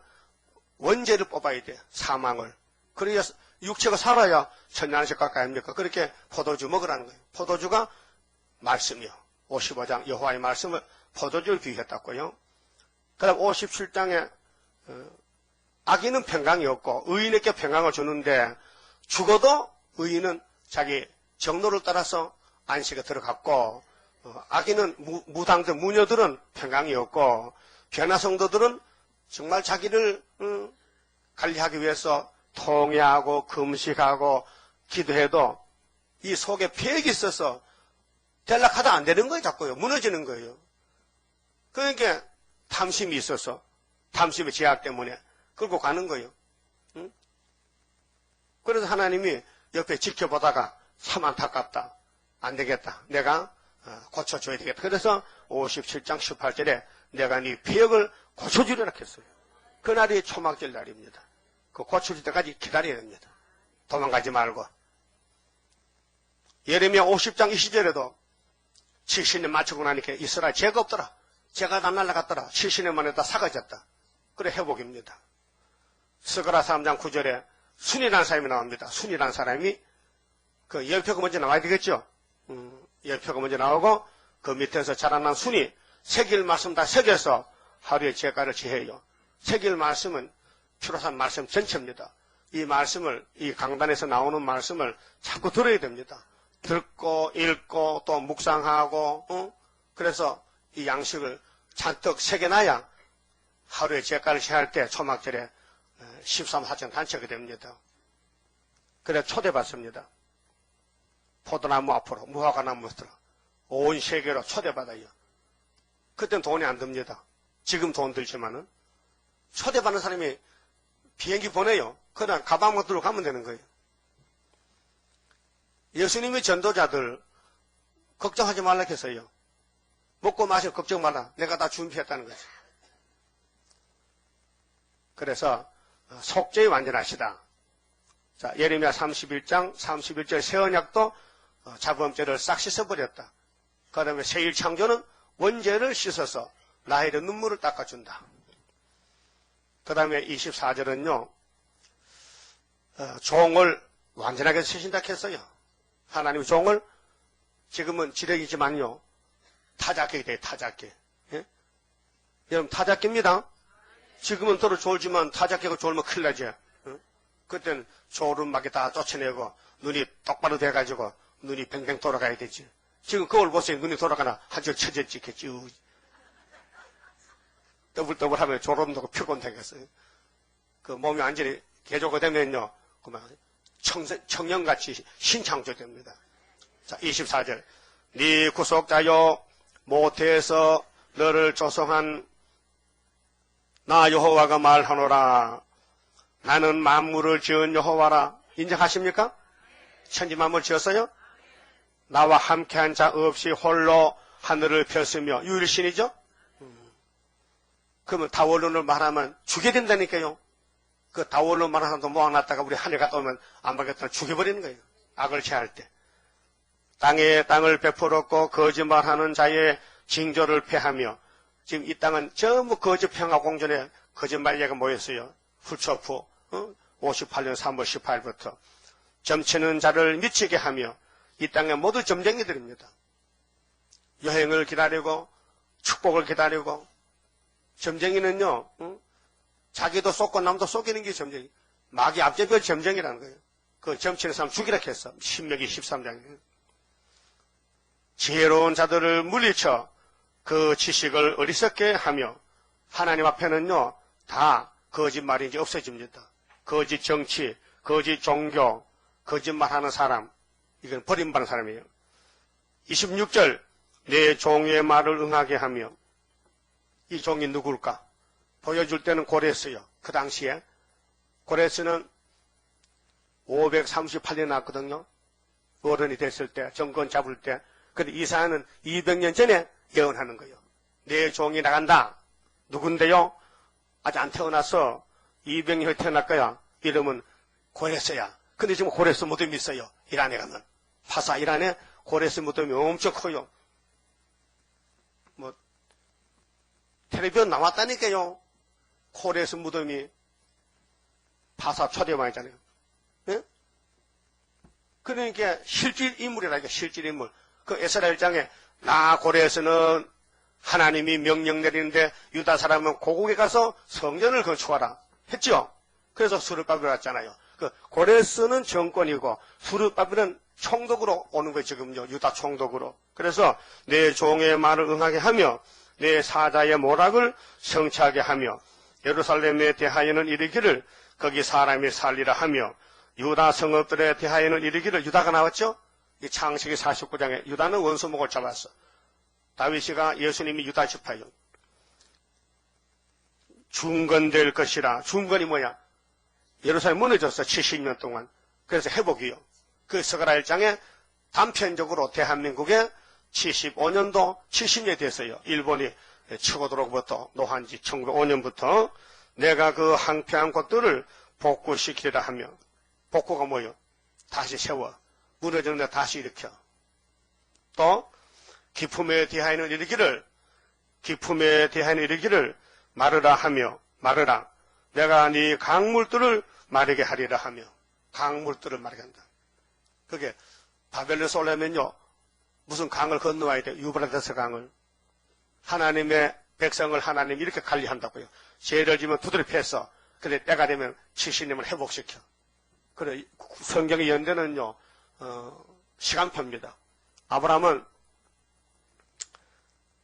원죄를 뽑아야 돼. 사망을. 그래야 육체가 살아야 천년씩 가까이 합니까? 그렇게 포도주 먹으라는 거예요. 포도주가 말씀이요. 55장 여호와의 말씀을 포도주를 비유했다고요. 그 다음 57장에 악인은 평강이 없고 의인에게 평강을 주는데 죽어도 의인은 자기 정로를 따라서 안식에 들어갔고 악인은 무당들 무녀들은 평강이 없고 변화성도들은 정말 자기를 관리하기 위해서 통회하고 금식하고 기도해도 이 속에 폐역이 있어서 될락하다 안 되는 거예요. 자꾸요. 무너지는 거예요. 그러니까 탐심이 있어서 탐심의 제약 때문에 끌고 가는 거예요. 응? 그래서 하나님이 옆에 지켜보다가 참 안타깝다. 안 되겠다. 내가 고쳐줘야 되겠다. 그래서 57장 18절에 내가 네 폐역을 고쳐주리라 했어요. 그날이 초막절 날입니다. 그 고쳐줄 때까지 기다려야 됩니다. 도망가지 말고. 예레미야 50장 20절에도 70년 맞추고 나니까 이스라엘 죄가 없더라. 죄가 다 날라갔더라. 70년 만에 다 사라졌다. 그래 회복입니다. 스가랴 3장 9절에 순이라는 사람이 나옵니다. 순이라는 사람이 그 열표가 먼저 나와야 되겠죠. 열표가 먼저 나오고 그 밑에서 자라난 순이 새길 말씀 다 새겨서 하루의 죄가를 지해요. 새길 말씀은 필요한 말씀 전체입니다. 이 말씀을 이 강단에서 나오는 말씀을 자꾸 들어야 됩니다. 듣고 읽고 또 묵상하고 그래서 이 양식을 잔뜩 새겨놔야 하루의 죄가를 제할 때 초막절에 13사천 단체가 됩니다. 그래 초대받습니다. 포도나무 앞으로 무화과나무 앞으로 온 세계로 초대받아요. 그땐 돈이 안 듭니다. 지금 돈 들지만은 초대받는 사람이 비행기 보내요. 그냥 가방만 들고 가면 되는 거예요. 예수님의 전도자들 걱정하지 말라 했어요. 먹고 마시고 걱정 말라. 내가 다 준비했다는 거죠. 그래서 속죄의 완전하시다. 자, 예레미야 31장 31절 새 언약도 자범죄를 싹 씻어버렸다. 그 다음에 새 창조는 원죄를 씻어서 라헬의 눈물을 닦아준다. 그 다음에 24절은요. 종을 완전하게 쓰신다 했어요. 하나님 종을 지금은 지력이지만요. 타작계가 돼요. 타작계. 예? 여러분 타작계입니다. 지금은 더러 졸지만 타작계가 졸면 큰일 나죠. 예? 그때는 졸음막에 다 쫓아내고 눈이 똑바로 돼가지고 눈이 뱅뱅 돌아가야 되지. 지금 거울 보세요. 눈이 돌아가나 한줄 쳐졌지. 쭉 더블더블하면 졸음도 피곤되겠어요. 그 몸이 완전히 개조가 되면요. 그만 청년같이 신창조됩니다. 자, 24절. 네 구속자여 모태에서 너를 조성한 나 여호와가 말하노라. 나는 만물을 지은 여호와라. 인정하십니까? 천지 만물 지었어요? 나와 함께한 자 없이 홀로 하늘을 폈으며 유일신이죠? 그러면 다원론을 말하면 죽게 된다니까요. 그 다원론 말하는 사람도 모아놨다가 우리 하늘 갔다 오면 안 받겠다면 죽여버리는 거예요. 악을 제할 때. 땅에 땅을 베풀었고 거짓말하는 자의 징조를 패하며 지금 이 땅은 전부 거짓 평화 공존에 거짓말얘가 모였어요. 후초프 58년 3월 18일부터 점치는 자를 미치게 하며 이 땅의 모두 점쟁이들입니다. 여행을 기다리고 축복을 기다리고 점쟁이는요. 자기도 쏟고 남도 쏟기는 게 점쟁이. 마귀 앞제별 점쟁이라는 거예요. 그 점치는 사람 죽이라 했어. 신명기 13장에. 지혜로운 자들을 물리쳐 그 지식을 어리석게 하며 하나님 앞에는요. 다 거짓말이 이제 없어집니다. 거짓 정치, 거짓 종교, 거짓말하는 사람. 이건 버림받은 사람이에요. 26절 내 종의 말을 응하게 하며 이 종이 누굴까? 보여줄 때는 고레스요. 그 당시에 고레스는 538년 났거든요. 어른이 됐을 때, 정권 잡을 때. 근데 이사야는 200년 전에 예언하는 거예요. 내 종이 나간다. 누군데요? 아직 안 태어나서 200년 후에 태어날 거야. 이름은 고레스야. 근데 지금 고레스 무덤이 있어요. 이란에 가면. 파사 이란에 고레스 무덤이 엄청 커요. 뭐 텔레비전 나왔다니까요. 고레스 무덤이 파사 초대왕이잖아요. 예? 그러니까 실질 인물이라니까 실질 인물. 그 에스라 1장에 나 고레스는 하나님이 명령 내리는데 유다 사람은 고국에 가서 성전을 건축하라 했죠. 그래서 수르바벨 왔잖아요. 그 고레스는 정권이고 수르바벨은 총독으로 오는 거예요. 지금요. 유다 총독으로. 그래서 내 종의 말을 응하게 하며 내 사자의 모락을 성취하게 하며 예루살렘에 대하여는 이르기를 거기 사람이 살리라 하며 유다 성읍들에 대하여는 이르기를 유다가 나왔죠. 이 창세기 49장에 유다는 원수목을 잡았어. 다윗이가 예수님이 유다 지파요. 중건될 것이라. 중건이 뭐야? 예루살렘 무너졌어. 70년 동안. 그래서 회복이요. 그 스가랴 1장에 단편적으로 대한민국에 75년도 70년이 됐어요. 일본이 치고 들어오고부터 노한지 1905년부터 내가 그 황폐한 곳들을 복구시키리라 하며 복구가 뭐요? 다시 세워. 무너졌는데 다시 일으켜. 또 기품에 대하여는 이르기를 마르라 하며 마르라. 내가 네 강물들을 마르게 하리라 하며 강물들을 마르게 한다. 그게 바벨론에서 올라오면요. 무슨 강을 건너와야 돼요. 유브라데스 강을. 하나님의 백성을 하나님 이렇게 관리한다고요. 죄를 지면 두드려 패서 그래 때가 되면 70년을 회복시켜. 그래 성경의 연대는요. 시간표입니다. 아브라함은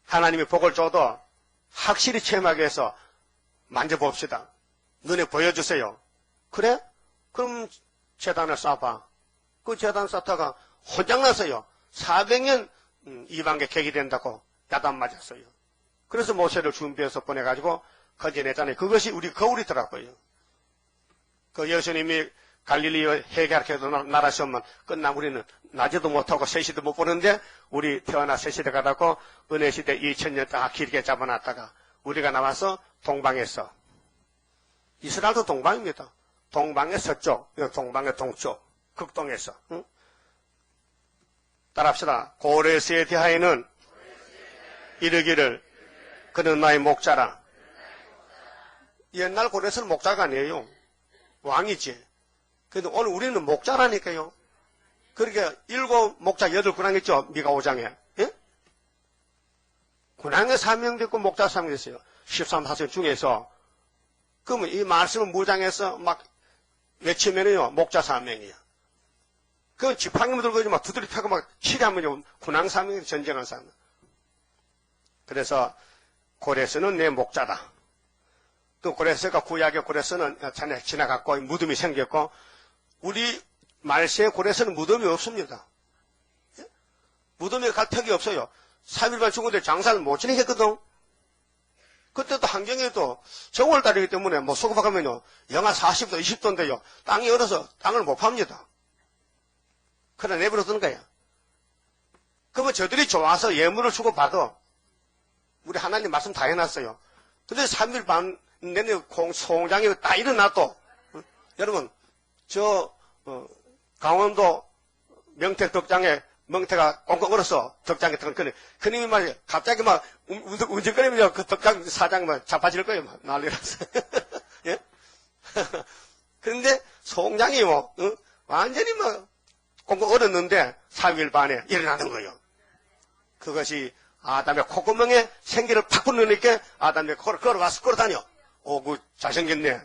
하나님이 복을 줘도 확실히 체험하게 해서 만져봅시다. 눈에 보여주세요. 그래? 그럼 제단을 쌓아봐. 그 제단 쌓다가 혼장났어요. 400년 이방계 객이 된다고 야단 맞았어요. 그래서 모세를 준비해서 보내가지고 거지내잖아요. 그것이 우리 거울이더라고요. 그 예수님이 갈릴리 해결해도 나라 시험만 끝나면 우리는 낮에도 못하고 세시도 못 보는데 우리 태어나 세시대 가라고 은혜시대 2000년 다 길게 잡아놨다가 우리가 나와서 동방에서 이스라엘도 동방입니다. 동방의 서쪽, 동방의 동쪽, 극동에서. 응? 따라합시다. 고레스에 대하여는 이르기를 그는 나의 목자라. 옛날 고레스는 목자가 아니에요. 왕이지. 그런데 오늘 우리는 목자라니까요. 그러니까 7 목자 8군왕 있죠. 미가 5장에. 예? 군왕에 3명 됐고 목자 3명 됐어요. 13사절 중에서. 그러면 이 말씀을 무장해서 막 외치면은요. 목자 3명이에요. 그 지팡이만 들고 막 두드려 패고 막 치려면요. 군왕 3명이 전쟁한 사람. 그래서 고레스는 내 목자다. 그 고레스가 구약의 고레스는 전에 지나갔고 무덤이 생겼고 우리 말세의 고레스는 무덤이 없습니다. 무덤에 갈 턱이 없어요. 3일만 죽은데 장사를 못 지내겠거든. 그때도 환경에도 정월달이기 때문에 뭐 소급하면요 영하 40도 20도인데요 땅이 얼어서 땅을 못 팝니다. 그래 내버려두는 거야. 그러면 저들이 좋아서 예물을 주고 받아. 우리 하나님 말씀 다 해놨어요. 근데 3일 반 내내 송장이 다 일어나도 여러분 강원도 명태 덕장에 멍태가 꽁꽁 얼어서 덕장에 들어가는 그님이 말이에요. 갑자기 막 운전거리면 그 덕장 사장이 막 자빠질 거예요. 막 난리라서. 예? 그런데 송장이 완전히 막 꽁꽁 얼었는데 3일 반에 일어나는 거예요. 그것이 아담의 콧구멍에 생기를 팍 불러니까 아담의 코를 걸어가서 끌어다녀. 그 잘생겼네.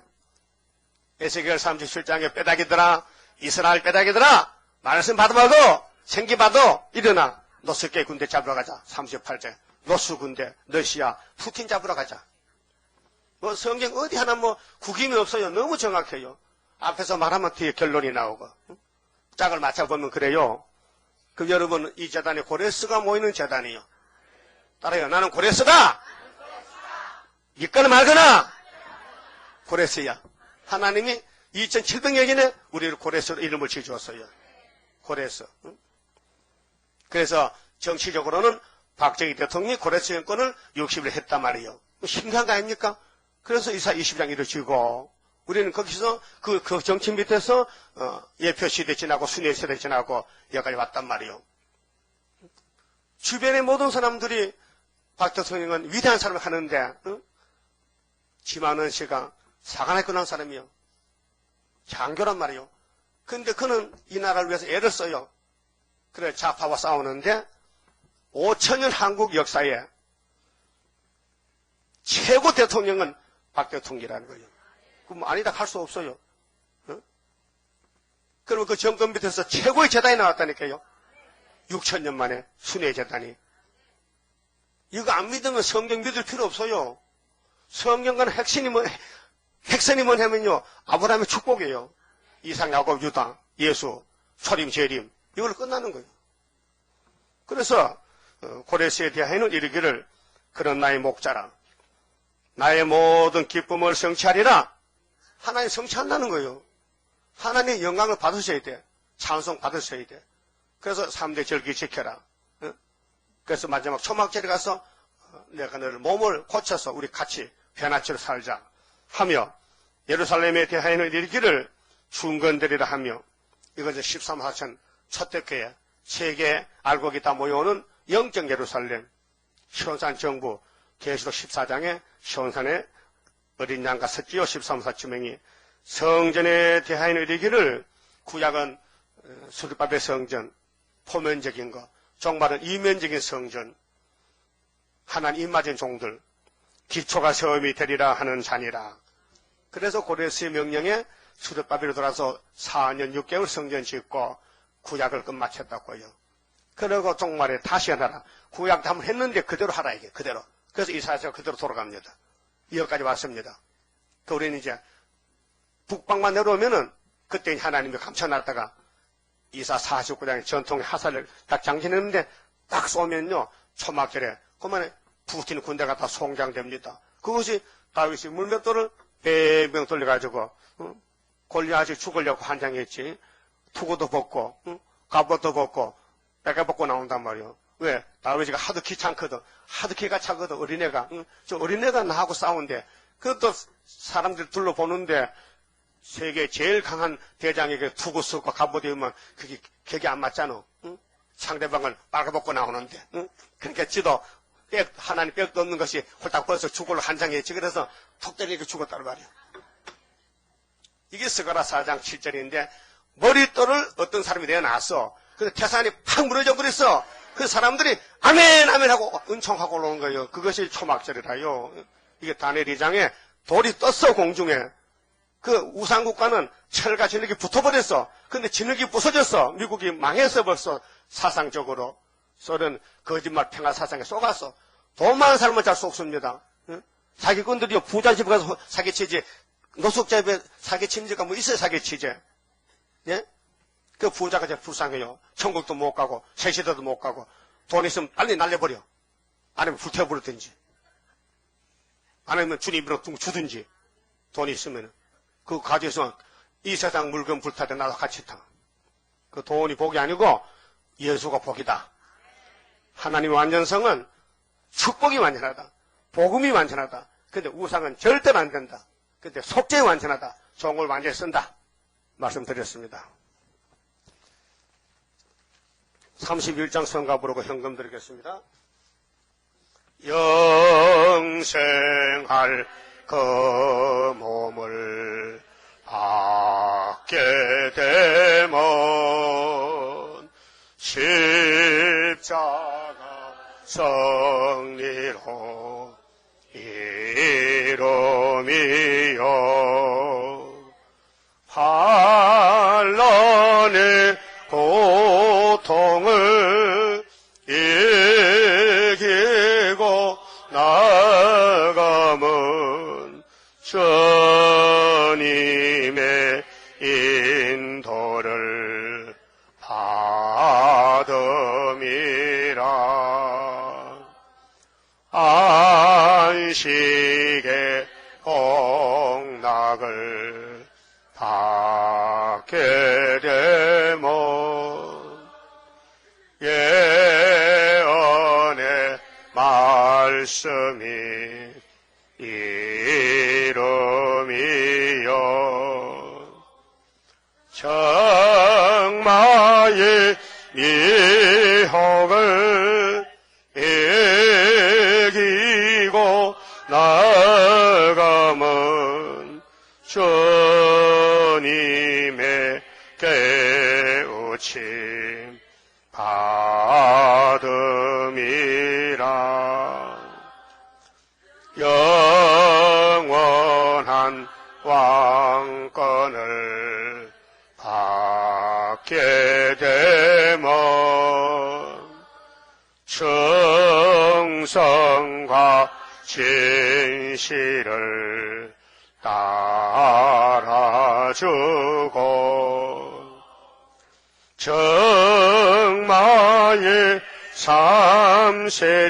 에스겔 37장에 빼닥이더라. 이스라엘 빼닥이더라. 말씀 받아봐도 생기 봐도 일어나. 노스께 군대 잡으러 가자. 38장. 노스 군대, 러시아, 푸틴 잡으러 가자. 뭐 성경 어디 하나 뭐 구김이 없어요. 너무 정확해요. 앞에서 말하면 뒤에 결론이 나오고. 짝을 맞춰보면 그래요. 그럼 여러분 이 재단이 고레스가 모이는 재단이요. 따라요. 나는 고레스다. 믿거나 말거나 고레스야. 하나님이 2700년 전에 우리를 고레스로 이름을 지어주었어요. 고레스. 그래서 정치적으로는 박정희 대통령이 고레스 정권을 60일 했단 말이에요. 심각한 거 아닙니까? 그래서 이사 20장 이루어지고 우리는 거기서 그 정치 밑에서 예표시대 지나고 순회시대 지나고 여기까지 왔단 말이에요. 주변의 모든 사람들이 박 대통령은 위대한 사람을 하는데 지만은 씨가 사관에 끝난 사람이요. 장교란 말이요. 근데 그는 이 나라를 위해서 애를 써요. 그래 좌파와 싸우는데 5000년 한국 역사에 최고 대통령은 박 대통령이라는 거예요. 그럼 아니다 할 수 없어요. 그리고 그 정권 밑에서 최고의 재단이 나왔다니까요. 6,000년 만에 순회 재단이. 이거 안 믿으면 성경 믿을 필요 없어요. 성경과는 핵심이 뭐냐면요. 아브라함의 축복이에요. 이삭, 야곱, 유다, 예수, 초림, 재림. 이걸로 끝나는 거예요. 그래서 고레스에 대하여는 이르기를 그런 나의 목자라. 나의 모든 기쁨을 성취하리라. 하나님 성취한다는 거예요. 하나님의 영광을 받으셔야 돼. 찬송 받으셔야 돼. 그래서 3대 절기 지켜라. 그래서 마지막 초막절에 가서 내가 너를 몸을 고쳐서 우리 같이 변화처럼 살자 하며 예루살렘에 대하여는 이르기를 중건되리라 하며 이것은 13, 4천 초대교회 세계 알곡이 다 모여오는 영적 예루살렘 시온산 정부 계시록 14장에 시온산에 어린 양과 섰지요 13, 4천명이 성전에 대하여는 이르기를 구약은 수르바벨 성전 포면적인 것 종말은 이면적인 성전 하나님 입맞은 종들 기초가 처음이 되리라 하는 자니라. 그래서 고레스의 명령에 수르바벨로 돌아서 4년 6개월 성전 짓고 구약을 끝마쳤다고요. 그리고 종말에 다시 하라. 구약 한번 했는데 그대로 하라 이게 그대로. 그래서 이사야서가 그대로 돌아갑니다. 여기까지 왔습니다. 그 우리는 이제 북방만 내려오면은 그때 하나님이 감춰놨다가 이사 49장의 전통의 하살을 딱 장신했는데 딱 쏘면요 초막절에 그만에 푸틴 군대가 다 송장됩니다. 그것이 다윗이 물맷돌을 배명 돌려가지고 골리앗이 죽으려고 환장했지. 투구도 벗고 갑옷도 벗고 빼가 벗고 나온단 말이요. 왜? 다윗이가 하도 귀찮거든. 하도 키가 차거든. 어린애가. 저 어린애가 나하고 싸운데 그것도 사람들 둘러보는데 세계 제일 강한 대장에게 투구 쓰고 갑옷 입으면 그게 격이 안 맞잖아. 상대방을 빨아벗고 나오는데. 그러니까 지도 하나님 빽도 없는 것이 홀딱 벌써 죽을로 한장했지. 그래서 톡 때리니까 죽었단 말이야. 이게 스가랴 4장 7절인데 머릿돌을 어떤 사람이 내놨어. 그래서 태산이 팍 무너져 버렸어. 그 사람들이 아멘 아멘 하고 은총하고 올라오는 거예요. 그것이 초막절이라요. 이게 다니엘 2장에 돌이 떴어 공중에. 그 우상국가는 철과 진흙이 붙어버렸어. 근데 진흙이 부서졌어. 미국이 망했어 벌써 사상적으로. 소련 거짓말 평화 사상에 속았어. 돈 많은 사람은 잘 속습니다. 사기꾼들이요 부자 집에 가서 사기치지 노숙자 집에 사기치니까 뭐 있어요 사기치지. 예? 그 부자가 제일 불쌍해요. 천국도 못 가고 세시대도 못 가고 돈 있으면 빨리 날려버려. 아니면 불태워버리든지 아니면 주님으로 주든지 돈이 있으면 그 가져서 이 세상 물건 불타대 나도 같이 타. 그 돈이 복이 아니고 예수가 복이다. 하나님의 완전성은 축복이 완전하다. 복음이 완전하다. 근데 우상은 절대로 안 된다. 근데 속죄가 완전하다. 종을 완전히 쓴다. 말씀드렸습니다. 31장 성가 부르고 현금 드리겠습니다. 영생할 그 몸을 받게 되면 십자가 성리로 이름이여 환난의 고통을 이기고 나가면 주님의 인도를 받음이라. 안식의 공락을 받게 되면 예언의 말씀이 이름이여 정마의 미혹을 이기고 나가면 주님의 깨우침 받음이라. 받게 되면 정성과 진실을 따라주고 정마의 삼세력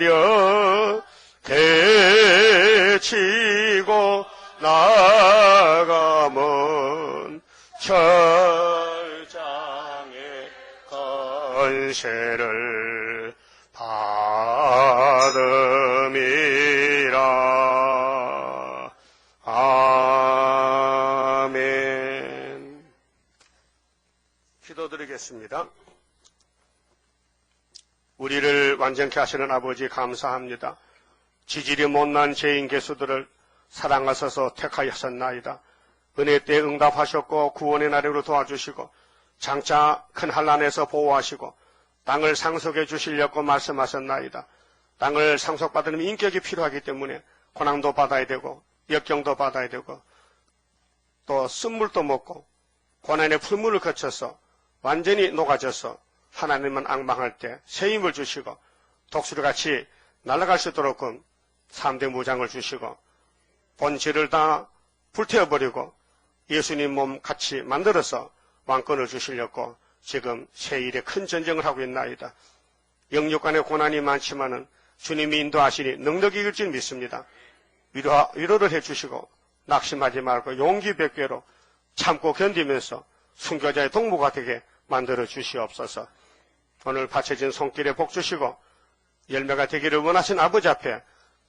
되치고 나가면 철장의 건세를 받음이라. 아멘. 기도드리겠습니다. 우리를 완전케 하시는 아버지 감사합니다. 지질이 못난 죄인 개수들을 사랑하셔서 택하였었나이다. 은혜 때 응답하셨고 구원의 날으로 도와주시고 장차 큰 환난에서 보호하시고 땅을 상속해 주시려고 말씀하셨나이다. 땅을 상속받으려면 인격이 필요하기 때문에 고난도 받아야 되고 역경도 받아야 되고 또 쓴물도 먹고 고난의 풀물을 거쳐서 완전히 녹아져서 하나님만 앙망할 때 새 힘을 주시고 독수리같이 날아갈 수 있도록 3대 무장을 주시고 본질을 다 불태워버리고 예수님 몸 같이 만들어서 왕권을 주시려고 지금 새 일에 큰 전쟁을 하고 있나이다. 영육 간의 고난이 많지만은 주님이 인도하시니 능력이 이길 줄 믿습니다. 위로를 해주시고 낙심하지 말고 용기 100배로 참고 견디면서 순교자의 동무가 되게 만들어 주시옵소서. 오늘 바쳐진 손길에 복 주시고 열매가 되기를 원하신 아버지 앞에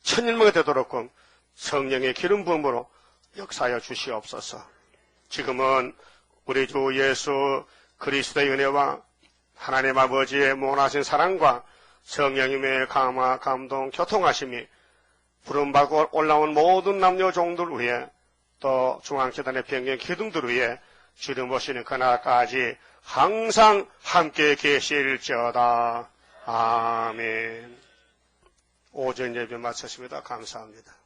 천일명이 되도록 성령의 기름 부음으로 역사하여 주시옵소서. 지금은 우리 주 예수 그리스도의 은혜와 하나님 아버지의 무한하신 사랑과 성령님의 감화, 감동, 교통하심이 부름받고 올라온 모든 남녀 종들 위해 또 중앙재단의 병경 기둥들 위해 주님 오시는 그날까지 항상 함께 계실지어다. 아멘. 오전 예배 마쳤습니다. 감사합니다.